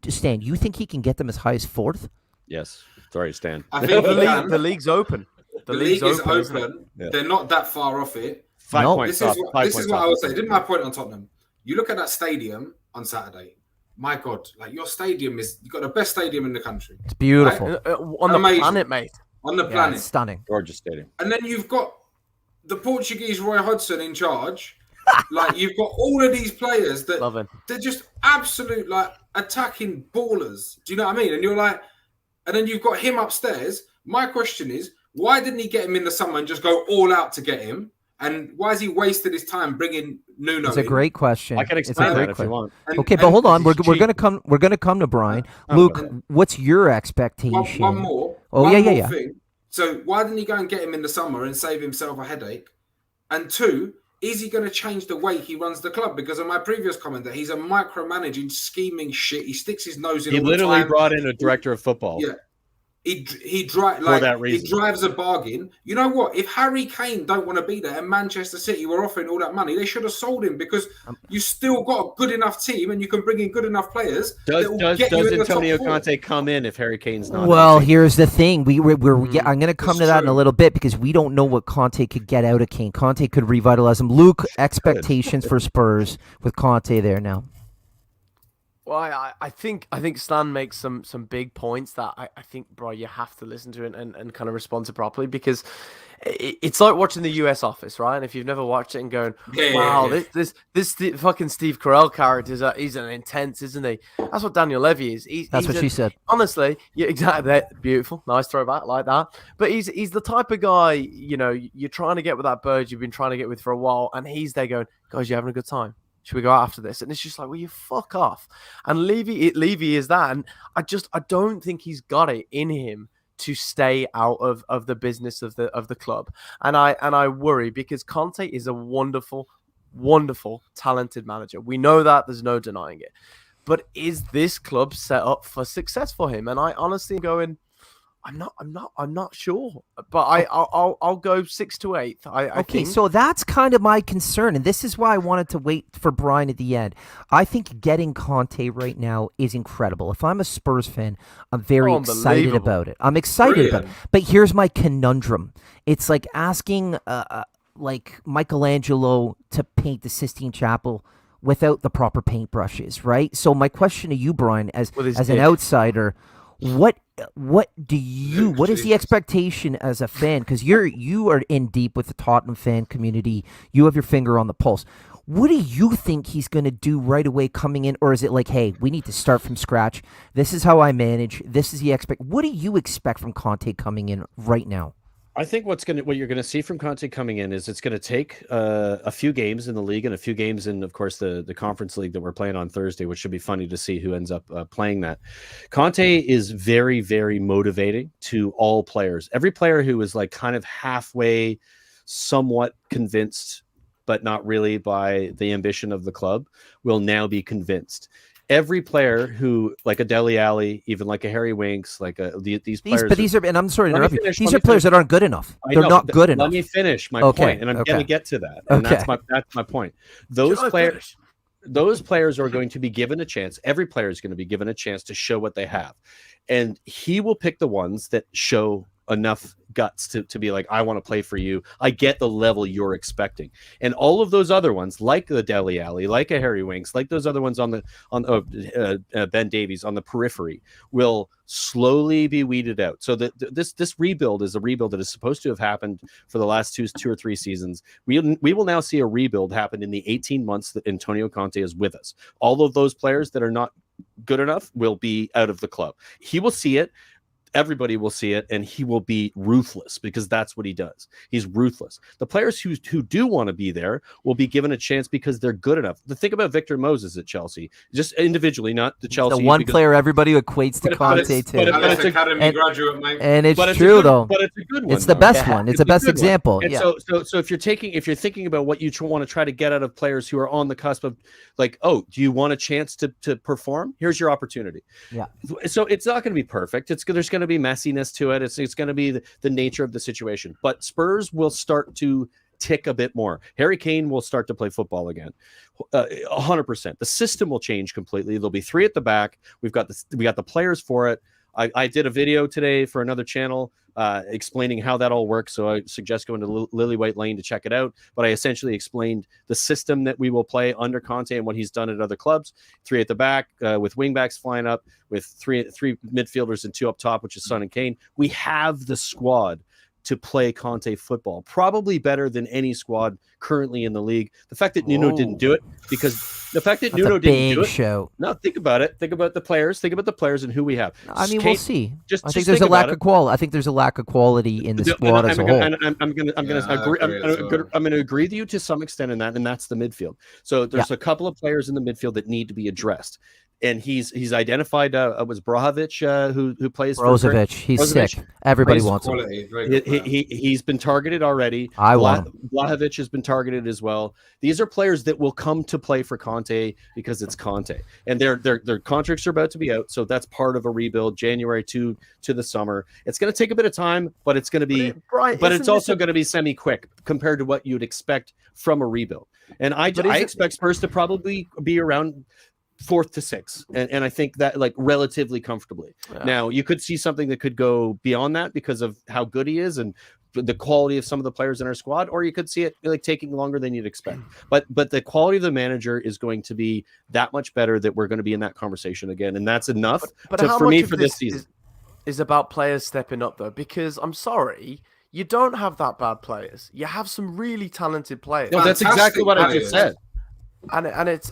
Stan, you think he can get them as high as 4th? Yes. Sorry, Stan. I think the league's open. The league is open. They're not that far off it. 5 points. This is what I would say. Didn't my point on Tottenham? You look at that stadium on Saturday. My God, like your stadium you've got the best stadium in the country. It's beautiful. Right? On the planet, mate. On the planet. It's stunning. Gorgeous stadium. And then you've got the Portuguese Roy Hodgson in charge. Like you've got all of these players that they're just absolute like attacking ballers. Do you know what I mean? And you're like, and then you've got him upstairs. My question is, why didn't he get him in the summer and just go all out to get him? And why has he wasted his time bringing Nuno? It's a great question. I can explain that if you want. Okay, but hold on. We're gonna come to Brian. Luke, what's your expectation? One more. Oh, one yeah. more thing. So why didn't he go and get him in the summer and save himself a headache? And 2, is he going to change the way he runs the club? Because of my previous comment that he's a micromanaging, scheming shit. He sticks his nose in. He literally brought in a director of football. Yeah. He drives a bargain. You know what? If Harry Kane don't want to be there and Manchester City were offering all that money, they should have sold him because you still got a good enough team and you can bring in good enough players. Does Antonio Conte come in if Harry Kane's not? Well, here's the thing. I'm going to come to that in a little bit because we don't know what Conte could get out of Kane. Conte could revitalize him. Luke, expectations for Spurs with Conte there now. Well, I think Stan makes some big points that I think, bro, you have to listen to and kind of respond to properly because it's like watching the US Office, right? And if you've never watched it and going, wow, this fucking Steve Carell character he's an intense, isn't he? That's what Daniel Levy is. That's what she said. Honestly, yeah, exactly. Beautiful, nice throwback like that. But he's the type of guy, you know, you're trying to get with that bird you've been trying to get with for a while, and he's there going, guys, you having a good time? Should we go out after this? And it's just like, well, you fuck off. And Levy is that. And I don't think he's got it in him to stay out of the business of the club. And I worry because Conte is a wonderful, talented manager. We know that, there's no denying it. But is this club set up for success for him? And I honestly am going, I'm not sure. But I'll go 6 to 8. I think. So that's kind of my concern, and this is why I wanted to wait for Brian at the end. I think getting Conte right now is incredible. If I'm a Spurs fan, I'm very excited about it. I'm excited about it. But here's my conundrum. It's like asking like Michelangelo to paint the Sistine Chapel without the proper paintbrushes, right? So my question to you, Brian, as an outsider, what is the expectation as a fan? Because you are in deep with the Tottenham fan community. You have your finger on the pulse. What do you think he's going to do right away coming in? Or is it like, hey, we need to start from scratch. This is how I manage. This is the What do you expect from Conte coming in right now? I think what you're going to see from Conte coming in is it's going to take a few games in the league and a few games in, of course, the Conference League that we're playing on Thursday, which should be funny to see who ends up playing that. Conte is very, very motivating to all players. Every player who is like kind of halfway, somewhat convinced, but not really by the ambition of the club, will now be convinced. Every player who, like a Dele Alli, even like a Harry Winks, like these players. But these are, and I'm sorry to interrupt you. These are players that aren't good enough. They're not good enough. Let me finish my point, and I'm going to get to that. And that's my point. Those players are going to be given a chance. Every player is going to be given a chance to show what they have, and he will pick the ones that show enough guts to be like, I want to play for you. I get the level you're expecting. And all of those other ones, like the Dele Alli, like a Harry Winks, like those other ones on Ben Davies on the periphery, will slowly be weeded out. So this rebuild is a rebuild that is supposed to have happened for the last two or three seasons. We will now see a rebuild happen in the 18 months that Antonio Conte is with us. All of those players that are not good enough will be out of the club. He will see it. Everybody will see it, and he will be ruthless because that's what he does. He's ruthless. The players who do want to be there will be given a chance because they're good enough. The thing about Victor Moses at Chelsea, just individually, not the Chelsea. The one player everybody equates to Conte to. It's academy graduate, mate. And it's true though. But it's a good one. It's the best one. It's the best example. And so if you're thinking about what you want to try to get out of players who are on the cusp of, like, oh, do you want a chance to perform? Here's your opportunity. Yeah. So it's not going to be perfect. There's going to be messiness to it. It's going to be the nature of the situation. But Spurs will start to tick a bit more. Harry Kane will start to play football again. 100%. The system will change completely. There'll be 3 at the back. We got the players for it. I did a video today for another channel explaining how that all works. So I suggest going to Lily White Lane to check it out. But I essentially explained the system that we will play under Conte and what he's done at other clubs. 3 at the back with wingbacks flying up, with three midfielders and 2 up top, which is Son and Kane. We have the squad to play Conte football, probably better than any squad currently in the league. The fact that Nuno didn't do it, because the fact that Nuno didn't do it. Show. No, think about it. Think about the players. Think about the players and who we have. I mean, we'll see. I think there's a lack of quality. I think there's a lack of quality in the squad as a whole. I'm going to agree with you to some extent in that, and that's the midfield. So there's a couple of players in the midfield that need to be addressed. And he's identified was Brozovic who plays Brozovic. He's sick. Everybody wants him. He's been targeted already. I want him. Blahovic has been targeted as well. These are players that will come to play for Conte because it's Conte, and their contracts are about to be out. So that's part of a rebuild. January to the summer. It's going to take a bit of time, but it's going to be. But it's also going to be semi-quick compared to what you'd expect from a rebuild. And I expect Spurs to probably be around 4th to 6th, and I think that, like, relatively comfortably. Now you could see something that could go beyond that because of how good he is and the quality of some of the players in our squad, or you could see it like taking longer than you'd expect. But the quality of the manager is going to be that much better that we're going to be in that conversation again, and that's enough for me for this season. Is about players stepping up though, because I'm sorry, you don't have that bad players. You have some really talented players. No, that's exactly what I just said. It's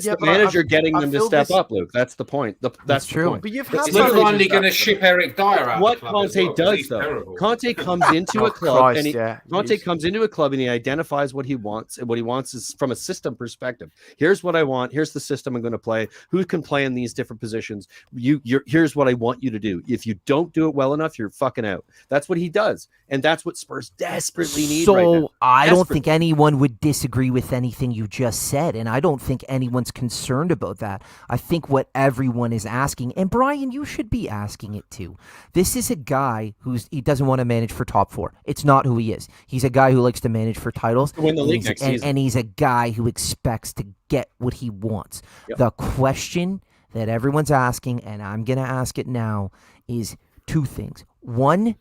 yeah, the but manager getting I them to feel step this- up, Luke. That's the point. That's the true. point. But you've It's had You're managers finally that- going to ship Eric Dyer out what of the club as Conte well, 'cause does, he's though. terrible. Conte comes into Oh, a club Christ, and he, yeah. Conte comes into a club and he identifies what he wants, and what he wants is from a system perspective. Here's what I want. Here's the system I'm going to play. Who can play in these different positions? Here's what I want you to do. If you don't do it well enough, you're fucking out. That's what he does, and that's what Spurs desperately need right now. So I don't Desperately. think anyone would disagree with anything you just said, and I don't think anyone's concerned about that. I think what everyone is asking, and Brian, you should be asking it too. This is a guy he doesn't want to manage for top four. It's not who he is. He's a guy who likes to manage for titles. To win the and league he's- next and, season. and he's a guy who expects to get what he wants. Yep. The question that everyone's asking, and I'm going to ask it now, is two things. One,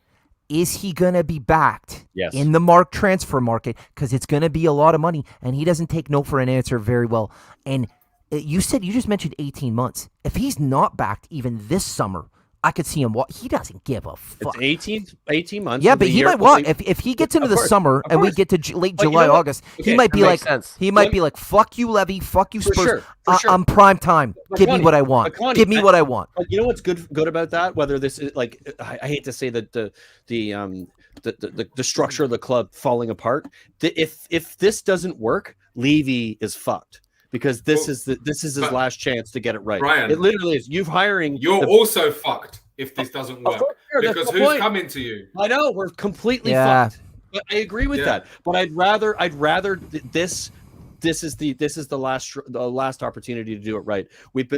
is he going to be backed Yes. in the transfer market? Because it's going to be a lot of money, and he doesn't take no for an answer very well. And you just mentioned 18 months. If he's not backed even this summer, I could see him. He doesn't give a fuck. It's 18 months. Yeah, of but the he year. might want if he gets into Of the course, summer of and we course. get to late But you July, know what? August, Okay, he might be that like makes sense. he might be like, "Fuck you, Levy. Fuck you, For Spurs. sure, for sure. I'm prime time. But Give me Connie- what I want. but Connie, Give me what I want." But you know what's good about that? Whether this is like, I hate to say that the structure of the club falling apart. If this doesn't work, Levy is fucked. Because this is his last chance to get it right. Brian, it literally is. You're also fucked if this doesn't work. course, that's Because the who's point. coming to you? I know we're completely Yeah. fucked. But I agree with Yeah. that. But I'd rather this is the last opportunity to do it right. We've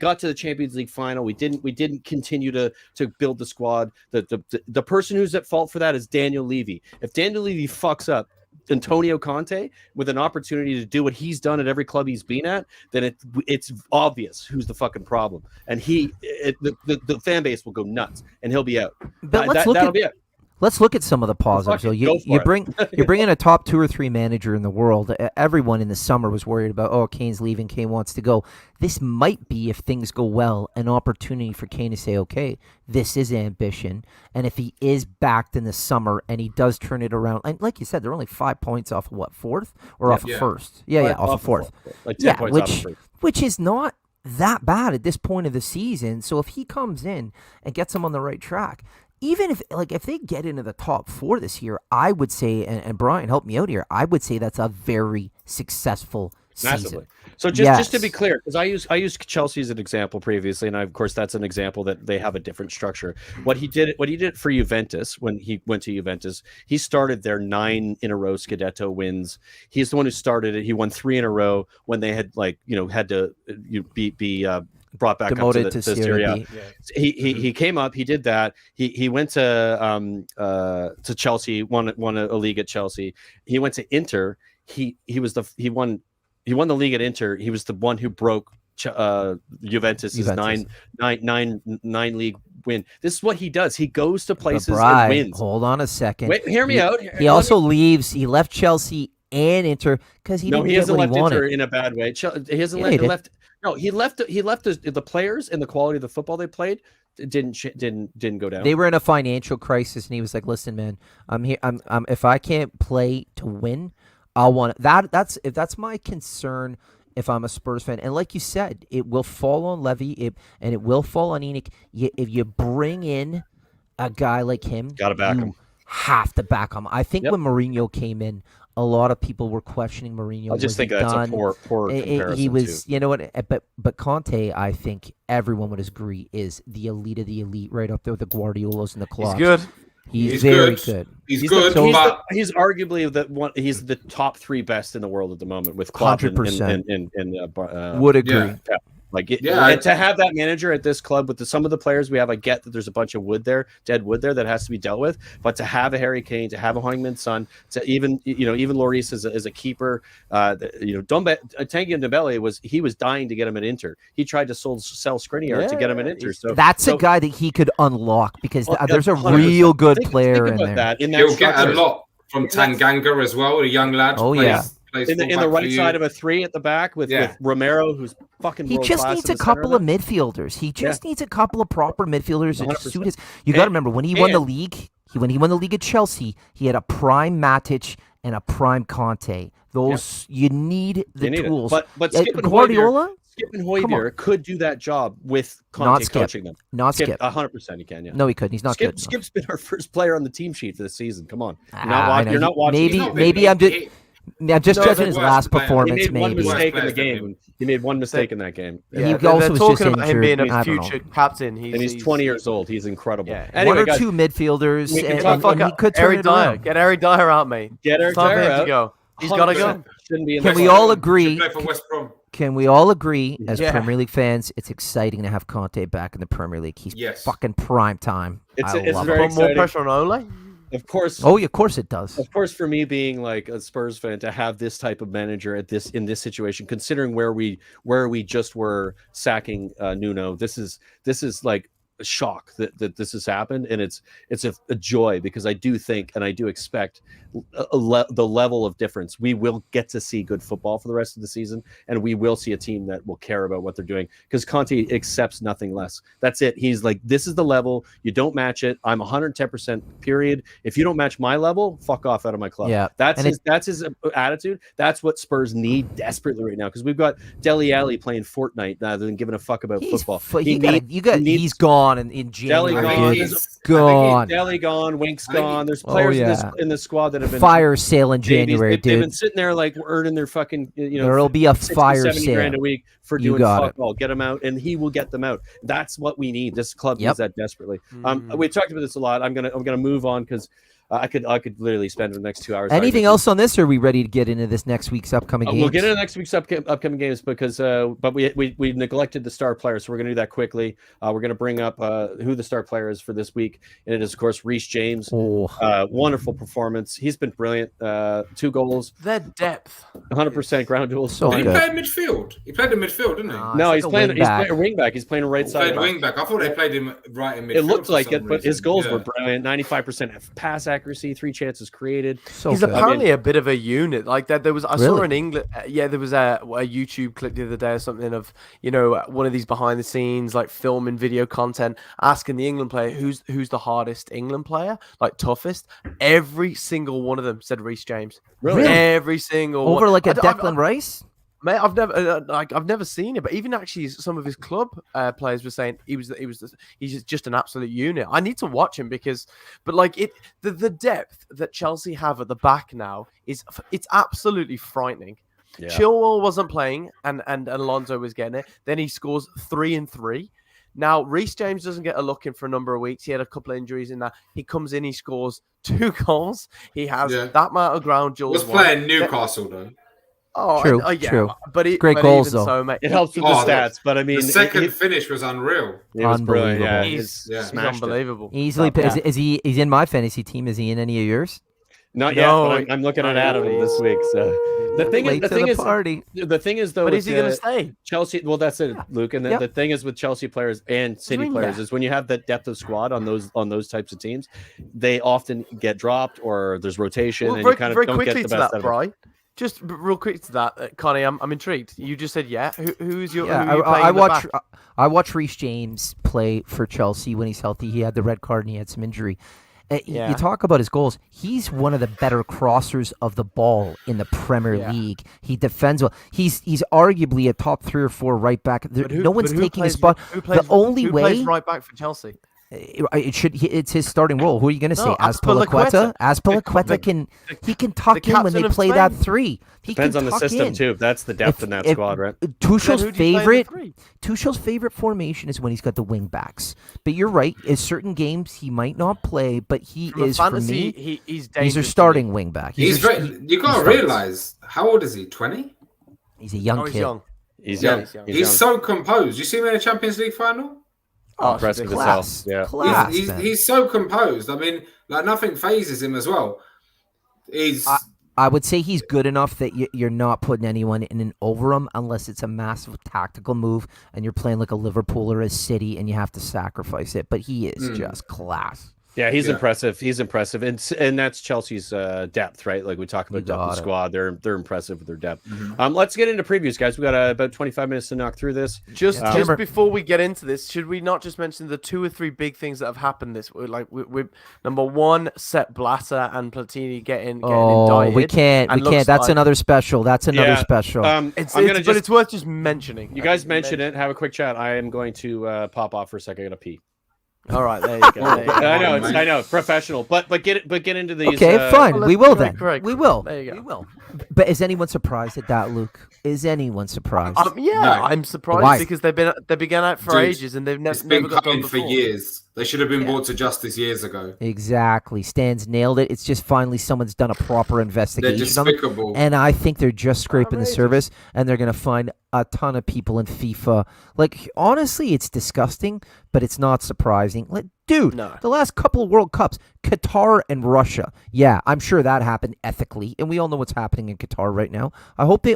got to the Champions League final. We didn't continue to build the squad. The person who's at fault for that is Daniel Levy. If Daniel Levy fucks up Antonio Conte with an opportunity to do what he's done at every club he's been at, then it's obvious who's the fucking problem, and the fan base will go nuts, and he'll be out. But That'll be it. Let's look at some of the positives. So Go you for it. bring in a top 2 or 3 manager in the world. Everyone in the summer was worried about, Kane's leaving, Kane wants to go. This might be, if things go well, an opportunity for Kane to say, okay, this is ambition. And if he is backed in the summer and he does turn it around, and like you said, they're only 5 points off of what, 4th? Or off of 1st? Yeah, off of 4th. Like 10 points off of first. Which is not that bad at this point of the season. So if he comes in and gets them on the right track, even if they get into the top 4 this year, I would say, and Brian, help me out here, I would say that's a very successful season. Massively. So just to be clear, because I used Chelsea as an example previously, and of course that's an example that they have a different structure. What he did for Juventus when he went to Juventus, he started their 9 in a row Scudetto wins. He's the one who started it. He won 3 in a row when they had had to be brought back demoted up to Serie Serie B. He came up. He did that. He went to Chelsea. Won a league at Chelsea. He went to Inter. He won the league at Inter. He was the one who broke Juventus's nine league win. This is what he does. He goes to places and wins. Hold on a second. Wait, hear me out. He also leaves. He left Chelsea and Inter because he didn't get hasn't what left he wanted. Inter in a bad way. He hasn't Yeah, he left. No, he left the players and the quality of the football they played didn't go down. They were in a financial crisis, and he was like, "Listen, man, I'm here. I'm if I can't play to win, I'll want that. That's my concern. If I'm a Spurs fan, and like you said, it will fall on Levy, and it will fall on Enoch. If you bring in a guy like him, Gotta back him. Have to back him. I think Yep. when Mourinho came in, a lot of people were questioning Mourinho. I just think that's a poor comparison. He was, too. you know what? But Conte, I think everyone would agree, is the elite of the elite, right up there with the Guardiolas and the Klopp. He's good. He's very good. He's good, but he's arguably the one. He's the top 3 best in the world at the moment with Klopp 100%. and Would agree. yeah. And to have that manager at this club with some of the players we have, I get that there's a bunch of dead wood there that has to be dealt with. But to have a Harry Kane, to have a Heung-min Son, to even Lloris as a keeper, Tanguy Ndombele was dying to get him at Inter. He tried to sell Skriniar to get him at Inter. So that's a guy that he could unlock because there's a 100%. real good player think in about there. that. In that he'll get a structure. lot from Tanganga as well, a young lad. Oh, yeah. Plays in the fullback for right you. side of a 3 at the back with Romero, who's fucking. He just needs a couple of midfielders. He just needs a couple of proper midfielders to 100%. suit his. You got to remember when he won the league. When he won the league at Chelsea, he had a prime Matic and a prime Conte. Those you need the You need it. tools. But Skip and Guardiola, Skip and Come Højbjerg could do that job with Not Conte Skip. coaching them. not Skip. 100% he can. Yeah. No, he couldn't. He's not Skip, good. enough. Skip's been our first player on the team sheet for the season. Come on, I know. you're not watching. Maybe- He's not maybe been- I'm just- I'm just No, judging the his worst last player. He performance. made one Maybe. mistake in the Worst players game. He made one mistake in that game, He Yeah, also they're was talking just about him injured. being I a don't know. future captain. and he's 20 years old. He's incredible. Yeah. Anyway, One or guys, two midfielders, we can and, talk and about he could turn Eric it Dyer. around. Get Eric Dyer out, mate. Get Eric It's time for Dyer him to out. go. He's got to 100%. go. Shouldn't be in Can the we squad. all agree? Should play for West Brom. Can we all agree, as Yeah. Premier League fans, it's exciting to have Conte back in the Premier League. He's Yes. fucking prime time. It's I love very it. Put more exciting. pressure on Ole. Of course. Oh, yeah, of course it does. Of course, for me being like a Spurs fan, to have this type of manager in this situation, considering where we just were sacking Nuno, this is like a shock that this has happened, and it's a joy, because I do think and I do expect the level of difference. We will get to see good football for the rest of the season, and we will see a team that will care about what they're doing, because Conte accepts nothing less. That's it. He's like, this is the level. You don't match it. I'm 110%. Period. If you don't match my level, fuck off out of my club. Yeah, that's and his attitude. That's what Spurs need desperately right now, because we've got Dele Alli playing Fortnite rather than giving a fuck about football. He's gone in Dele January. gone. dude. There's Gone. Dele gone. Wink's I think gone. There's Oh, players yeah. in the squad that have been Fire sale in babies. January, They've been dude. sitting there like earning their fucking There'll be a 60, fire 70 sale. grand a week for You doing got fuck all. Get them out, and he will get them out. That's what we need. This club Yep. needs that desperately. We talked about this a lot. I'm gonna move on, because I could literally spend the next 2 hours. Anything else on this, or are we ready to get into this next week's upcoming games? We'll get into next week's upcoming games, because but we neglected the star player, so we're going to do that quickly. We're going to bring up who the star player is for this week, and it is, of course, Reece James. Oh. Wonderful performance. He's been brilliant. 2 goals, Their depth. 100% ground duels. So He good. played midfield. He played in midfield, didn't he? No, It's he's like a playing. wing back. He's playing a wing back. He's playing a right He side. played wing back. I thought they played him right in midfield. It looked for like some it, but his reason. goals Yeah. were brilliant. 95% pass accuracy, 3 chances created. So He's good. apparently a bit of a unit. Like that, there was I saw Really? in England. There was a YouTube clip the other day or something of one of these behind the scenes like filming video content, asking the England player who's the hardest England player, like toughest. Every single one of them said Reece James. Really? Every single Over one. like a I don't- Declan Rice? Mate, I've never seen it, but even actually some of his club players were saying he's just an absolute unit. I need to watch him but the depth that Chelsea have at the back now it's absolutely frightening. Yeah. Chilwell wasn't playing, and Alonso was getting it. Then he scores 3 and 3. Now Reece James doesn't get a look in for a number of weeks. He had a couple of injuries in that. He comes in, he scores 2 goals. He has that amount of ground duels. Was playing Newcastle though. Oh, True, yeah, true. But Great but goals, even though. So, mate, It helps with the stats, but I mean, The second finish was unreal. it was brilliant. Yeah, Unbelievable. He's smashed it. unbelievable. Easily. Yeah. Is he? He's in my fantasy team. Is he in any of yours? Not yet, No, but I'm looking at Adam this week. So the thing Late is, to the party. the thing is though, But with is he going to the stay? Chelsea? Well, that's it, Luke. And the thing is with Chelsea players and City mean players that? is when you have that depth of squad on those types of teams, they often get dropped or there's rotation, Well, and very, you kind of very don't quickly get the to best that, out of it. Bri. Just real quick to that, Connie. I'm intrigued. You just said yeah. Who's your? Yeah, who are you playing I in the watch. back? I watch Reece James play for Chelsea when he's healthy. He had the red card and he had some injury. Yeah. You talk about his goals. He's one of the better crossers of the ball in the Premier League. He defends well. He's arguably a top 3 or 4 right back. But who- No one's but who taking his plays- spot. who plays- The only who way plays right back for Chelsea. it's his starting role. Who are you going to say? No, Azpilicueta. Azpilicueta can tuck in when they captain of play that Spain. 3. He Depends can on the tuck system in. too. That's the depth in that squad, right? Tuchel's Then who do you play in the Tuchel's favorite formation is when he's got the wing backs. But you're right. In certain games he might not play, but he From a is fantasy, for me. he's He's dangerous a to starting me. wing back. You got to starts. realize, how old is he? 20? He's a young He's kid. young. He's Yeah. young. He's young. He's young. so composed. You see him in a Champions League final? Oh, Impressive as Class, hell. Yeah. class. He's, man. he's so composed. I mean, like nothing phases him as well. He's I would say he's good enough that you're not putting anyone in an over him unless it's a massive tactical move and you're playing like a Liverpool or a City and you have to sacrifice it. But he is just class. Yeah, he's Yeah. impressive. He's impressive, and that's Chelsea's depth, right? Like we talk about depth of got it. squad, they're impressive with their depth. Mhm. Let's get into previews, guys. We got about 25 minutes to knock through this. Just Timber- before we get into this, should we not just mention the 2 or 3 big things that have happened this week? Like we number one, Sepp Blatter and Platini getting Oh, indicted. we can't. and We can't. looks That's like- another special. That's another Yeah. special. But it's worth just mentioning. You guys mention it. Have a quick chat. I am going to pop off for a second. I gotta pee. All right, there you go. There you go. I know, professional. But get into these. Okay, fine. well, We will correct, then. correct. We will. There you go. We will. But is anyone surprised at that, Luke? Is anyone surprised? Yeah, No. I'm surprised Why? because they've been out for Dude, ages and they've It's never been got done coming for before. years. They should have been brought to justice years ago. Exactly. Stan's nailed it. It's just finally someone's done a proper They're investigation on them. despicable. And I think they're just scraping the Outrageous. surface, and they're going to find a ton of people in FIFA. Like, honestly, it's disgusting, but it's not surprising. Like, dude, No. the last couple of World Cups, Qatar and Russia. Yeah, I'm sure that happened ethically, and we all know what's happening in Qatar right now. I hope the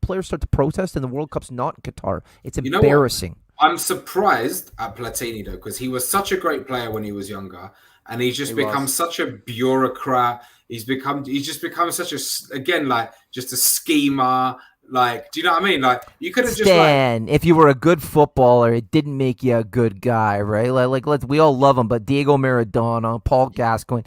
players start to protest, and the World Cup's not in Qatar. It's You know what? embarrassing. I'm surprised at Platini though, because he was such a great player when he was younger, and he's just become such a bureaucrat. He's just become such just a schemer. Like, do you know what I mean? Like, you could have just Stan, if you were a good footballer, it didn't make you a good guy, right? We all love him, but Diego Maradona, Paul Gascoigne,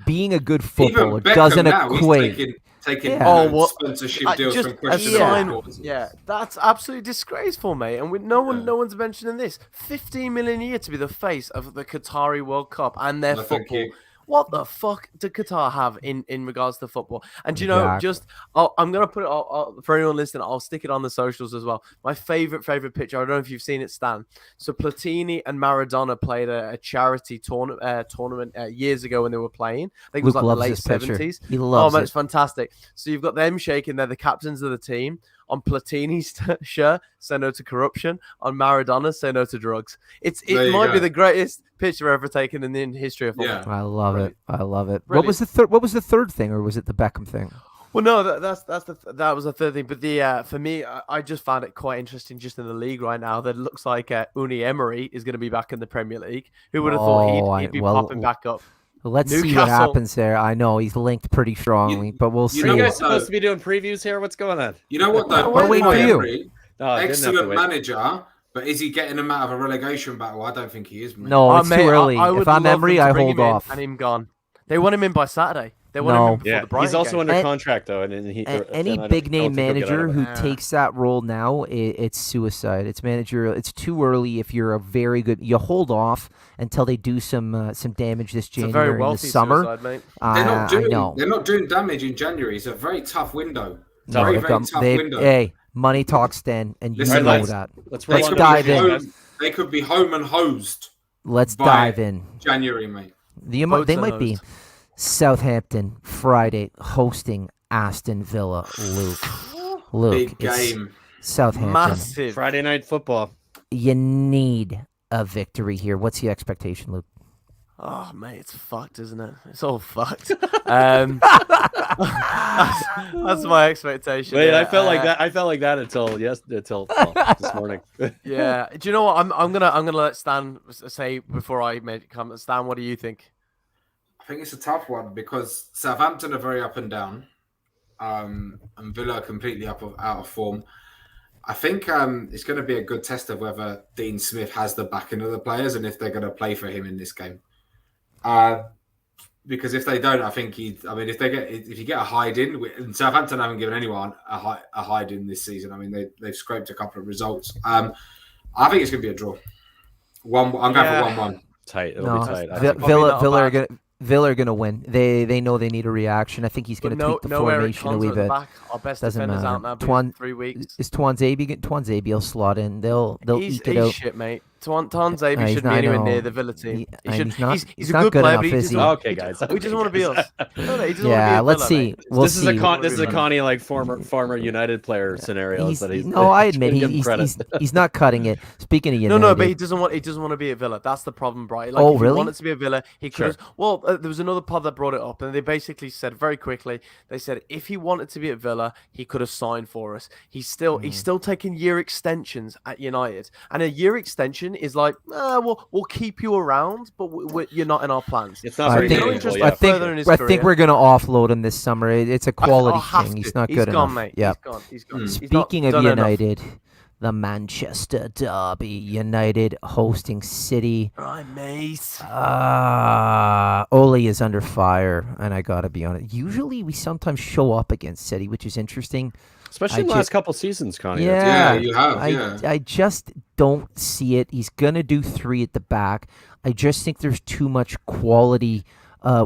being a good footballer even Beckham doesn't now, equate. He's taking Yeah. sponsorship deals from a questionable sign, causes. yeah, that's absolutely disgraceful, mate. And no one's mentioning this. 15 million a year to be the face of the Qatari World Cup and their No, thank football. you. What the fuck do Qatar have in regards to football? And you know, Exactly. I'm gonna put it for anyone listening. I'll stick it on the socials as well. My favorite picture. I don't know if you've seen it, Stan. So Platini and Maradona played a charity tournament years ago when they were playing. I think it was Luke like the loves late this picture. 70s. He loves man, it. it's fantastic. So you've got them shaking. They're the captains of the team. On Platini's shirt, say no to corruption. On Maradona, say no to drugs. It There you might go. be the greatest picture ever taken in the history of football. Yeah. I love it. I love it. Brilliant. What was the third thing, or was it the Beckham thing? Well, no, that was the third thing. But for me, I just found it quite interesting just in the league right now that it looks like Unai Emery is going to be back in the Premier League. Who would have thought he'd be popping back up? Let's see what Newcastle. happens there. I know he's linked pretty strongly, but we'll see. Are you guys what, supposed though? to be doing previews here? What's going on? You know what though? We're waiting for you. Emery, No, I didn't have to excellent wait. manager, but is he getting them out of a relegation battle? I don't think he is. Mate. No, it's mate, too early. I would If I'm love Emery, them to I bring hold him in off. and him gone. They want him in by Saturday. They want No. him in before Yeah, the Brighton he's also game. under And- contract though, and he Any and I big don't name think he'll get out manager of who it. takes that role now, it's suicide. It's it's too early. If you're a very good, you hold off until they do some damage this It's a very January in the wealthy summer. suicide, mate. They're I know. not doing damage in January. It's a very tough window. No, Very, they've very got- tough they- window. Hey, money talks, Stan, and you Listen, know let's- that. Let's They roll Let's on could, to dive be the in. game, home, guys. they could be home and hosed Let's by dive in. January, mate. They Boats might are be hosed. Southampton Friday hosting Aston Villa. Luke, Big it's game. Southampton. Massive. Friday night football. You need a victory here. What's the expectation, Luke? Oh, mate, it's fucked, isn't it? It's all fucked. That's my expectation. Wait, yeah. I felt like that until this morning. Yeah. Do you know what? I'm gonna let Stan say before I make comment. Stan, what do you think? I think it's a tough one because Southampton are very up and down, and Villa are completely out of form. I think it's going to be a good test of whether Dean Smith has the backing of the players and if they're going to play for him in this game. Because if they don't, I think if you get a hide in, and Southampton haven't given anyone a hide in this season. I mean, they've scraped a couple of results. I think it's going to be a draw. I'm going for 1-1. Tight. It'll No, be tight. I Vi- think. Villa are gonna win. They know they need a reaction. I think he's gonna tweak the formation a wee Eric Conte at the bit. back. Our best Doesn't defenders matter. out now. Twan- 3 weeks. Is Twanzebe will slot in. They'll He's eke it out. shit, mate. Twanzebe he's shouldn't not- be anywhere I know. near the Villa team. He- He should, he's he's not a good good player, enough, but he is doesn't, he? Okay, guys. we just want to be us. No, he doesn't Yeah, want let's to be a see. Villa, mate. We'll This is see. this is a Connie like former United player scenario. I admit give him he's credit. he's not cutting it. Speaking of United, No, but he doesn't want to be at Villa. That's the problem, Bright. Like, Oh, if really? he wanted to be at Villa, he could have. Well, there was another pod that brought it up, and they basically said very quickly. They said if he wanted to be at Villa, he could have signed for us. He's still taking year extensions at United, and a year extension decision is like, we'll keep you around, but you're not in our plans. It's not I very think- meaningful. just Yeah. I think further in his I think career. we're gonna offload him this summer. It's a quality have thing. to. He's not He's good gone, enough. mate. Yeah. He's gone. He's not Speaking of done enough. United, the Manchester Derby, United hosting City. Right, mate. Ole is under fire, and I gotta be honest. Usually, we sometimes show up against City, which is interesting. Especially in the last couple seasons, Connie. Yeah, Yeah, you have, yeah. I just don't see it. He's gonna do 3 at the back. I just think there's too much quality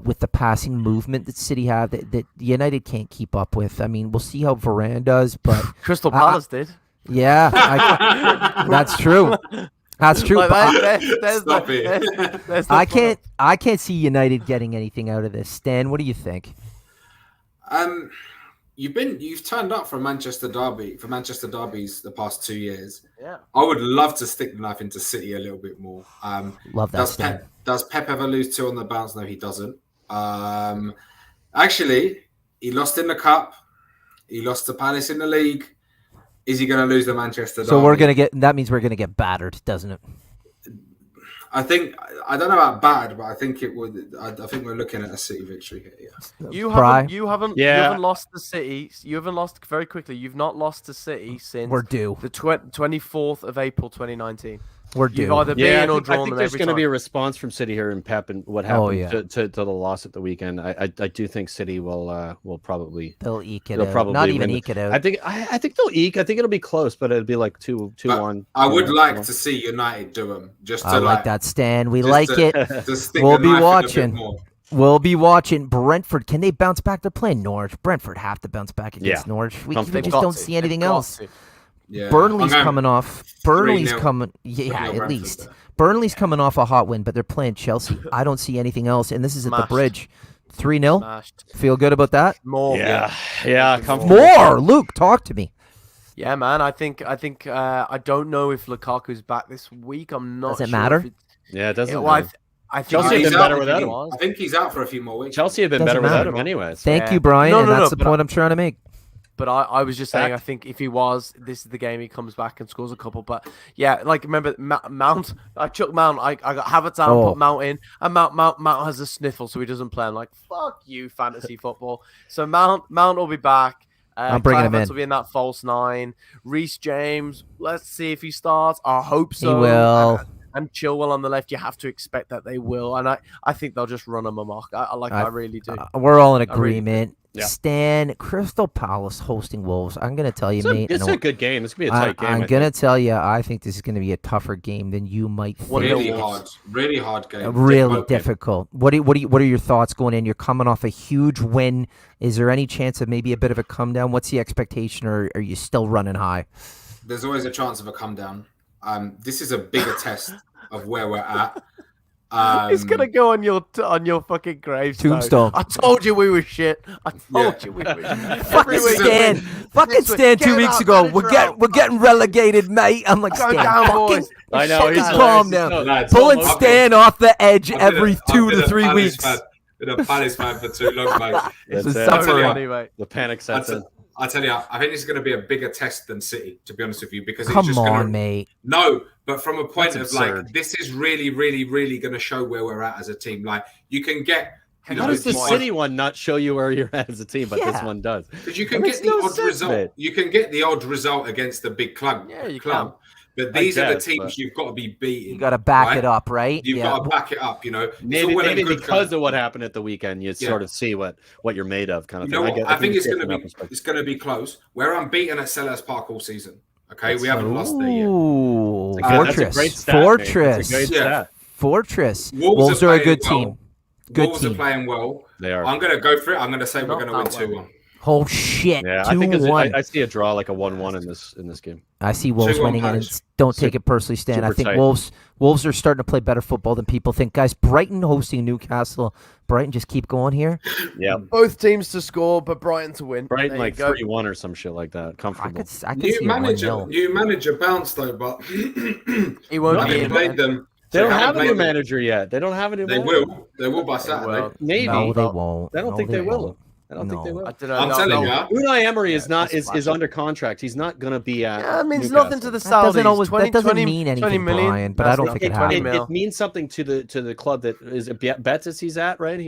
with the passing movement that City have that United can't keep up with. I mean, we'll see how Varane does, but Crystal Palace did. yeah, that's true. That's true. Like, but there's Stop the- it. there's the I fun. can't see United getting anything out of this. Stan, what do you think? You've turned up for Manchester derbies the past 2 years. Yeah. I would love to stick the knife into City a little bit more. Love that, Stan. Does Pep ever lose 2 on the bounce? No, he doesn't. Actually, he lost in the cup. He lost to Palace in the league. Is he going to lose the Manchester derby? So that means we're gonna get battered, doesn't it? I don't know about bad, but I think it would. I think we're looking at a City victory here. Yeah. You Bri? haven't lost to City. You haven't lost very quickly. You've not lost to City since We're due. the 24th of April 2019. We're You've due. either Yeah, been or I drawn think them there's every going to time. be a response from City here and Pep and what happened yeah. to the loss at the weekend. I do think City will probably They'll eke it they'll out. probably Not even win. eke it out. I think they'll eke. I think it'll be close, but it'll be like 2-1. I would like to see United do them. Just to I like that, Stan. We just like to- it. to stick We'll the be knife in a bit watching. more. We'll be watching Brentford. Can they bounce back? They're playing Norwich. Brentford have to bounce back against Yeah. Norwich. We Comfortable. just Got don't to. see anything They've got else. to. Yeah. Burnley's I'm going coming off. Burnley's 3-0. coming. Yeah, 3-0 at Brentford least. there. Burnley's coming off a hot win, but they're playing Chelsea. I don't see anything else, and this is at the Smashed. Bridge. 3-0. Smashed. Feel good about that? More. Yeah, comfortable. More. Luke, talk to me. Yeah, man. I think. I don't know if Lukaku's back this week. I'm not. Does it sure matter? if Yeah, it doesn't. well, matter. I think Chelsea have He's been out better if without he him. was. I think he's out for a few more weeks. Chelsea have been Doesn't better without matter. him anyway. So. Thank Yeah. you, Brian, No, and no, that's no, the point I'm trying to make. But I was just saying, Back. I think if he was, this is the game he comes back and scores a couple. But yeah, like remember Mount? I chucked Mount. I got Havertz out, Oh. put Mount in, and Mount has a sniffle, so he doesn't play. I'm like, fuck you, fantasy football. So Mount will be back. I'm bringing Kai him in. Havertz will be in that false 9. Reece James, let's see if he starts. I hope so. He will. And Chilwell on the left, you have to expect that they will. And I think they'll just run him amok. I really do. We're all in I really do. agreement. Yeah. Stan, Crystal Palace hosting Wolves. I'm going to tell you, mate. It's a good game. It's gonna be a tight game. I'm I going to think. tell you, I think this is going to be a tougher game than you might think. Really hard game. Really difficult. What are your thoughts going in? You're coming off a huge win. Is there any chance of maybe a bit of a come down? What's the expectation, or are you still running high? There's always a chance of a come down. This is a bigger test of where we're at. It's gonna go on your fucking gravestone. Tombstone. I told you we were shit. I told you we were shit. Fucking week. Stan. Fucking This week. Stan Get 2 weeks out, ago. manager out. We're getting relegated, mate. I'm like, Go Stan, down, fucking, boys. I know. fucking He's calm hilarious. down. No, Lads, Pulling I've Stan off the edge I've every been 2 been to 3 Palace weeks. fan- Been a Palace fan for too long, mate. That's It's it. so I'll tell you funny, mate. The panic sets in. I tell you, I think this is going to be a bigger test than City, to be honest with you, because it's Come just on, going to mate. No, but from a point That's of absurd. like, this is really, really, really going to show where we're at as a team. Like, you can get, you How know, does the this City one not show you where you're at as a team, but this Yeah. one does? because you can That get the makes no odd sense, result. mate. You can get the odd result against the big club. Yeah, you club. But these are the guess, teams but- you've got to be beating. You got to back right? it up, right? You've got to back it up. You know, It's all Maybe, well and maybe good, because guys. of what happened at the weekend, you Yeah. sort of see what you're made of, kind of You know thing. what? I think it's going to from that be perspective. it's going to be close. We're unbeaten at Selhurst Park all season. Okay, we haven't lost there yet. Ooh, That's a great Fortress. stat, mate. Fortress. That's a great Yeah. stat. Fortress. Wolves Wolves are a playing good well. team. Good Wolves team. are playing well. They are. I'm going to go for it. I'm going to say we're Not going to that win well. 2-1. Oh shit! Yeah, I think 2-1. I see a draw like a 1-1 in this game. I see Wolves 2-1 winning it. And Palace. don't take it personally, Stan. I Super think tight. Wolves are starting to play better football than people think. Guys, Brighton hosting Newcastle. Brighton just keep going here. Yeah, Both teams to score, but Brighton to win. Brighton There you like go. 3-1 or some shit like that. I Comfortable. could see a 1-0. New manager bounced though, but He won't I be haven't in. played them. They don't haven't have a played new them. manager yet. They don't have a new They manager. will. They will by Saturday. will. Maybe. No, they won't. I don't No, think they will. won't. I don't think they No. will. I don't know. I'm telling you. Unai Emery is not that's is under contract. He's not going to be at. Yeah, it means Newcastle. nothing to the That doesn't Saudis. always- 20, that doesn't 20 mean 20 anything, million. Brian, but I don't That's think it 20 happens. mil. It means something to the club that is Betis he's at, right?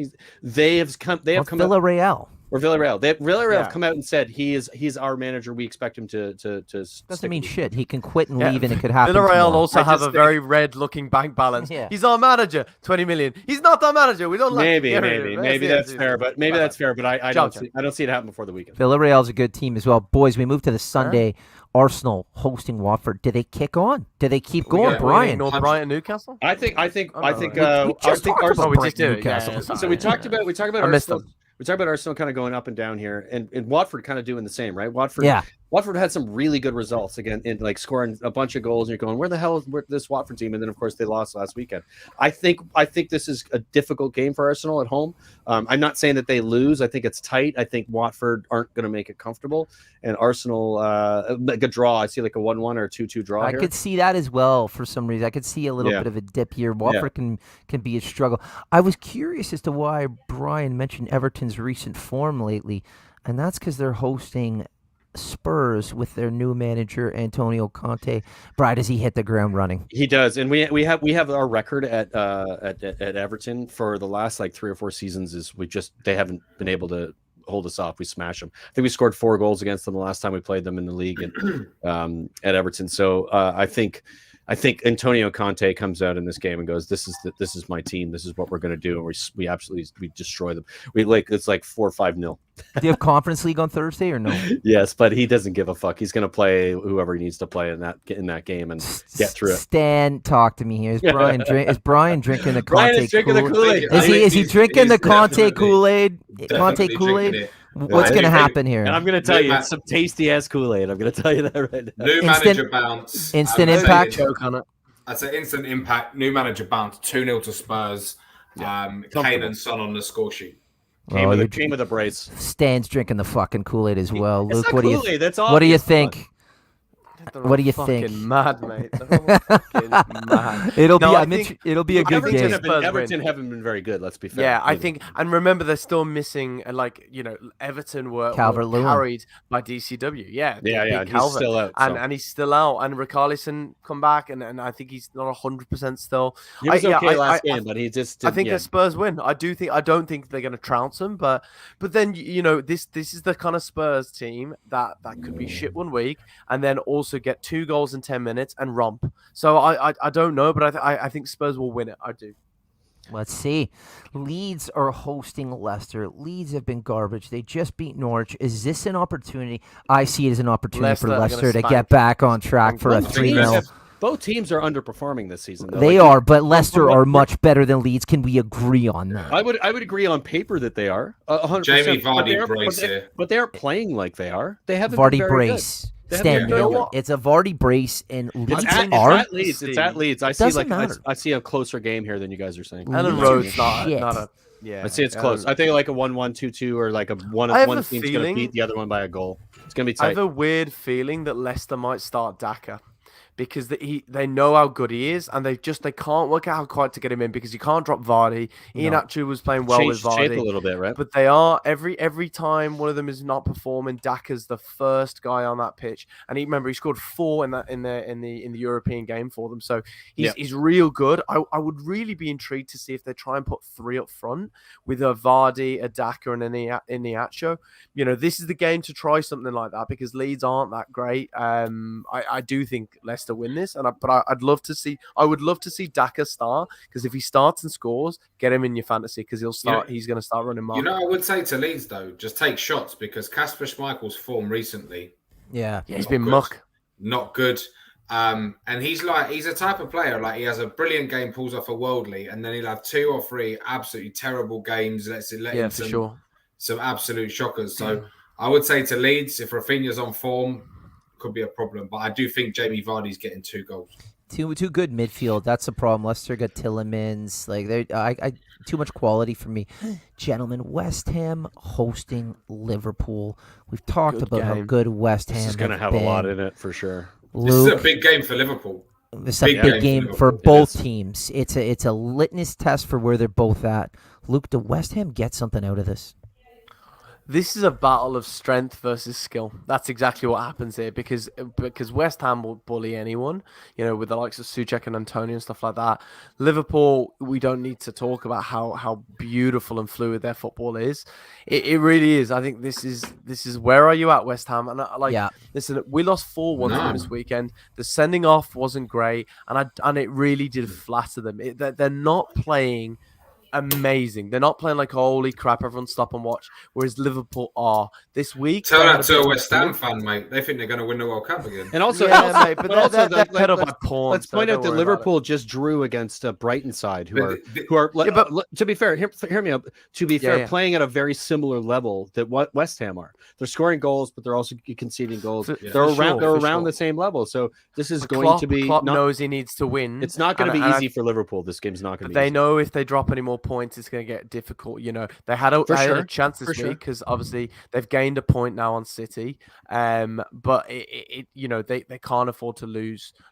They have come out, Villarreal. or Villarreal. Villarreal Yeah. have come out and said he's our manager. We expect him to Doesn't mean with shit. He can quit and Yeah, leave, and it could happen. Villarreal tomorrow. also I have just a think- very red-looking bank balance. Yeah. He's our manager, 20 million. He's not our manager. We don't like. Maybe get rid of him. that's fair, but I don't Jump. see it happen before the weekend. Villarreal's a good team as well. Boys, we move to the Sunday. Arsenal hosting Watford. Do they kick on? Do they keep going, Brian? Ignore Brighton, Newcastle. I think We just talked Arsenal. about we just Brighton, did it. Yeah, Newcastle. yeah, it's So we talked about I missed Arsenal. them. We talked about Arsenal kind of going up and down here, and Watford kind of doing the same, right? Watford had some really good results again, in like scoring a bunch of goals. And you're going, where the hell is this Watford team? And then of course they lost last weekend. I think this is a difficult game for Arsenal at home. I'm not saying that they lose. I think it's tight. I think Watford aren't going to make it comfortable, and Arsenal like a draw. I see like a 1-1 or a 2-2 draw. I here. could see that as well for some reason. I could see a little bit of a dip here. Watford can be a struggle. I was curious as to why Brian mentioned Everton's recent form lately, and that's because they're hosting Spurs with their new manager Antonio Conte. Brian, does he hit the ground running? He does, and we have our record at Everton for the last like 3 or 4 seasons is they haven't been able to hold us off. We smash them. I think we scored 4 goals against them the last time we played them in the league and at Everton. So I think Antonio Conte comes out in this game and goes, "This is my team. This is what we're going to do," and we absolutely destroy them. It's like 4 or 5-0. Do you have Conference League on Thursday or no? Yes, but he doesn't give a fuck. He's going to play whoever he needs to play in that game and get through it. Stan, talk to me here. Is Brian drinking the Brian Conte is drinking the Kool-Aid? Kool-Aid. Is he drinking the Conte definitely- Kool-Aid? Conte definitely Kool-Aid? drinking it. What's Yeah, going to I think- happen here? And I'm going to tell you, New it's some tasty ass Kool-Aid. I'm going to tell you that right now. New manager bounce. instant I'm impact? saying- Choke on it. I'd say instant impact. New manager bounce. 2-0 to Spurs. Kane and Son on the score sheet. Came Oh, with a brace. Stan's drinking the fucking Kool-Aid as well. It's Luke, not what do you Kool-Aid, that's what do you obvious, think? They're What do you fucking think? Mad, mate. They're all fucking mad. It'll No, be I I'm think- it'll be a good Everton game. have been, Spurs Everton win. haven't been very good. Let's be fair. Yeah, I either. think, and remember, they're still missing, Everton were Calvert-Lewin. carried by DCW. Yeah, Yeah, big and he's Calvert. still out. And he's still out, and Richarlison come back, and I think he's not 100% still. He was okay last I- game, but he just. I think yeah. the Spurs win. I don't think they're going to trounce them, but then this is the kind of Spurs team that could be shit one week and then also get 2 goals in 10 minutes and romp. So I don't know, but I think Spurs will win it. I do. Let's see. Leeds are hosting Leicester. Leeds have been garbage. They just beat Norwich. Is this an opportunity? I see it as an opportunity Leicester for are gonna Leicester to spank. get back on track for a Both 3-0. teams Both teams are underperforming this season. Though. They Like, are, but Leicester are much better than Leeds. Can we agree on that? I would agree on paper that they are 100%. Jamie but they Vardy are- brace but they- here. But they aren't playing like they are. They haven't. Vardy been very brace. Good. They Stan, haven't been very good. it's a Vardy brace, and Leeds It's are. at Leeds. It's at Leeds. I see Doesn't matter. I see a closer game here than you guys are saying. Leeds Ellen are Road's not shit. a yeah. I see it's close. I think like a 1-1, 2-2, or like one I have one a team's going to feeling- beat the other one by a goal. It's going to be I tight. have a weird feeling that Leicester might start Daka because they know how good he is, and they can't work out how quite to get him in because you can't drop Vardy. Ian actually was playing well with Changed shape a Vardy. little bit, right? But they are every time one of them is not performing, Daka's the first guy on that pitch, and he scored 4 in the European game for them. So he's real good. I would really be intrigued to see if they try and put 3 up front with a Vardy, a Daka, and an Iheanacho. This is the game to try something like that because Leeds aren't that great. I do think Leicester win this, but I'd love to see. I would love to see Daka start because if he starts and scores, get him in your fantasy because he'll start. He's going to start running market. I would say to Leeds though, just take shots because Kasper Schmeichel's form recently, Yeah. He's not been good. muck. Not good. And he's a type of player, like he has a brilliant game, pulls off a worldly, and then he'll have 2 or 3 absolutely terrible games. Let Yeah, in for sure. some absolute shockers. So I would say to Leeds, if Rafinha's on form, could be a problem. But I do think Jamie Vardy's getting 2 goals. Too good midfield. That's the problem. Leicester got Tillemans. Like I too much quality for me. Gentlemen, West Ham hosting Liverpool. We've talked Good about how game. good West Ham This is going to have a lot in it for sure. This is a Luke, big game for Liverpool. it's a big big game game for for Liverpool. both It is. teams. It's a litmus test for where they're both at. Luke, do West Ham get something out of this? This is a battle of strength versus skill. That's exactly what happens here because West Ham will bully anyone, with the likes of Souček and Antonio and stuff like that. Liverpool, we don't need to talk about how beautiful and fluid their football is. It really is. I think this is where are you at, West Ham? And listen, we lost 4-1 to them this weekend. The sending off wasn't great, and it really did flatter them. They're not playing amazing. They're not playing like holy crap, everyone stop and watch. Whereas Liverpool are this week. Tell that to a West Ham fan, mate. They think they're going to win the World Cup again. And also, mate, but they're ahead of my pawn. Let's point out that Liverpool just drew against a Brighton side who are. To be fair, hear me out. To be fair, playing at a very similar level that what West Ham are. They're scoring goals, but they're also conceding goals. They're around the same level. So this is going to be. Klopp knows he needs to win. It's not going to be easy for Liverpool. This game's not going to be. They know if they drop any more points, it's going to get difficult. They had a chance this week because obviously they've gained a point now on City, but they can't afford to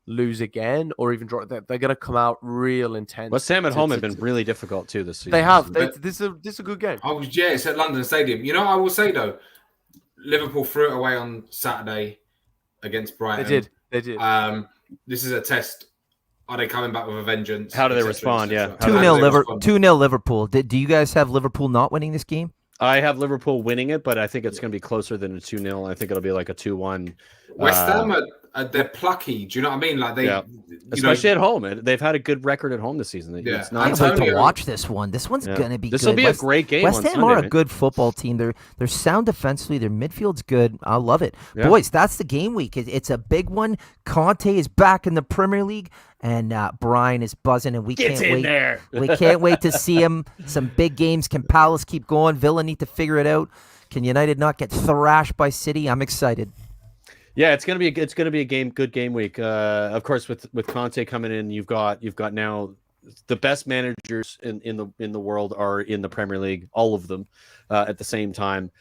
lose again or even draw. They're going to come out real intense. West Ham at home have been really difficult too this season. They have. This is a good game. Oh yeah, it's at London Stadium. I will say though, Liverpool threw it away on Saturday against Brighton. They did. This is a test. Are they coming back with a vengeance? How do they respond? Yeah. 2-0 Liverpool. Do you guys have Liverpool not winning this game? I have Liverpool winning it, but I think it's going to be closer than a 2-0. I think it'll be like a 2-1. West Ham, they're plucky. Do you know what I mean? Like especially at home. They've had a good record at home this season. I can't wait to watch this one. This one's going to be good. This will be a great game. West Ham are a good football team. They're sound defensively. Their midfield's good. I love it. Yeah. Boys, that's the game week. It's a big one. Conte is back in the Premier League. And Brian is buzzing, and we can't wait. We can't wait to see him. Some big games. Can Palace keep going? Villa need to figure it out. Can United not get thrashed by City? I'm excited. Yeah, it's gonna be a good game week. Of course, with Conte coming in, you've got now the best managers in the world are in the Premier League, all of them at the same time.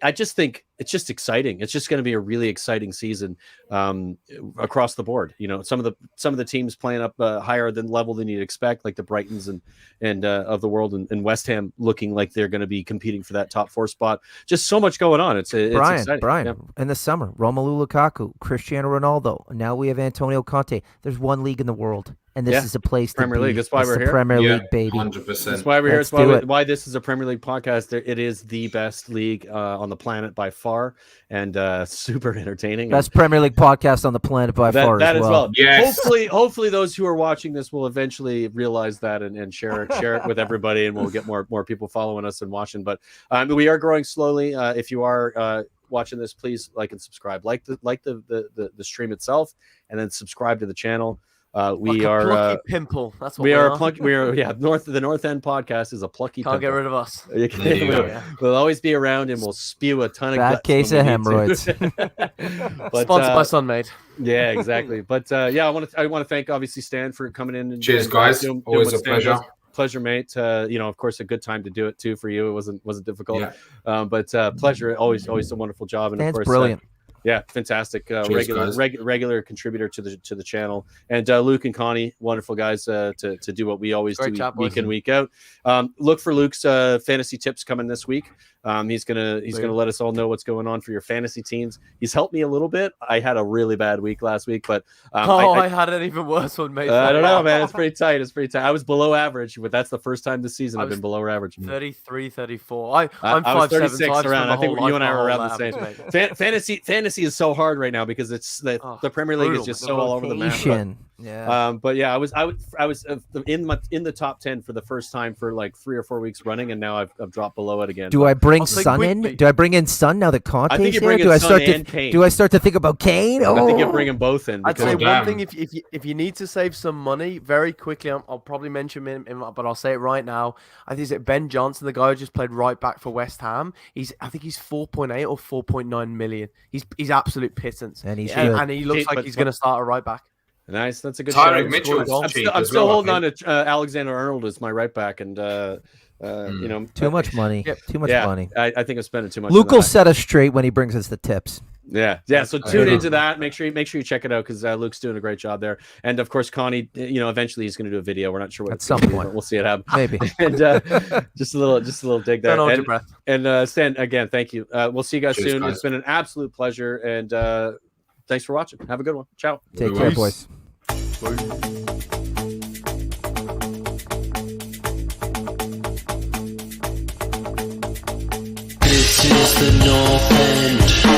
I just think it's just exciting. It's just going to be a really exciting season across the board. Some of the teams playing up higher level than you'd expect, like the Brightons and of the world, and West Ham looking like they're going to be competing for that top 4 spot. Just so much going on. It's exciting. Brian, in the summer, Romelu Lukaku, Cristiano Ronaldo. Now we have Antonio Conte. There's one league in the world. And this is a place to Premier be. League. That's why we're here. Premier League, baby. 100%. That's why we're here. That's why this is a Premier League podcast. It is the best league on the planet by far, and super entertaining. Best Premier League podcast on the planet by far as well. Yes. Hopefully, those who are watching this will eventually realize that and share it with everybody, and we'll get more people following us and watching. But we are growing slowly. If you are watching this, please like and subscribe. Like the stream itself, and then subscribe to the channel. We are plucky pimple. That's what we are. The North End podcast is a plucky. Can't get rid of us. We'll always be around, and we'll spew a ton of bad case of hemorrhoids. Sponsored by Sunmade. Yeah, exactly. But I want to thank obviously Stan for coming in. Cheers, guys. Always a pleasure. Pleasure, mate. Of course, a good time to do it too for you. It wasn't difficult. Yeah. But pleasure. Always a wonderful job. And Stan's of course, brilliant. Yeah, fantastic. Regular contributor to the channel, and Luke and Connie, wonderful guys to do what we always do week in, week out. Look for Luke's fantasy tips coming this week. He's gonna let us all know what's going on for your fantasy teams. He's helped me a little bit. I had a really bad week last week, but I had an even worse one, mate. I don't know, man. It's pretty tight. I was below average, but that's the first time this season I've been below average. 33, 34. I'm I was 36 5'7", around. I think you and I were around the same. Fantasy is so hard right now because it's the Premier League is just so all over the map. Yeah. But yeah, I was in the top 10 for the first time for like 3 or 4 weeks running, and now I've dropped below it again. Do I bring Son in? Do I bring in Son now that Conte's here? Do I start to think about Kane? I think you bring them both in. I'd say one thing: if you need to save some money, very quickly, I'll probably mention him, but I'll say it right now. I think it's Ben Johnson, the guy who just played right back for West Ham. I think he's 4.8 or 4.9 million. He's absolute pittance, and he looks like he's going to start a right back. Nice, that's a good. Tyler Mitchell. I'm still holding on to Alexander Arnold as my right back, and too much money. Too much money. I think I'm spending too much. Luke will set us straight when he brings us the tips. Yeah. So tune into that. Make sure you check it out because Luke's doing a great job there. And of course, Connie, eventually he's going to do a video. We're not sure what At it's some gonna be, point. but we'll see it happen. Maybe. And just a little dig there. Don't hold your breath. And Stan, again, thank you. We'll see you guys Cheers, soon. guys. It's been an absolute pleasure. And thanks for watching. Have a good one. Ciao. Take care, Peace. boys. This is the North End.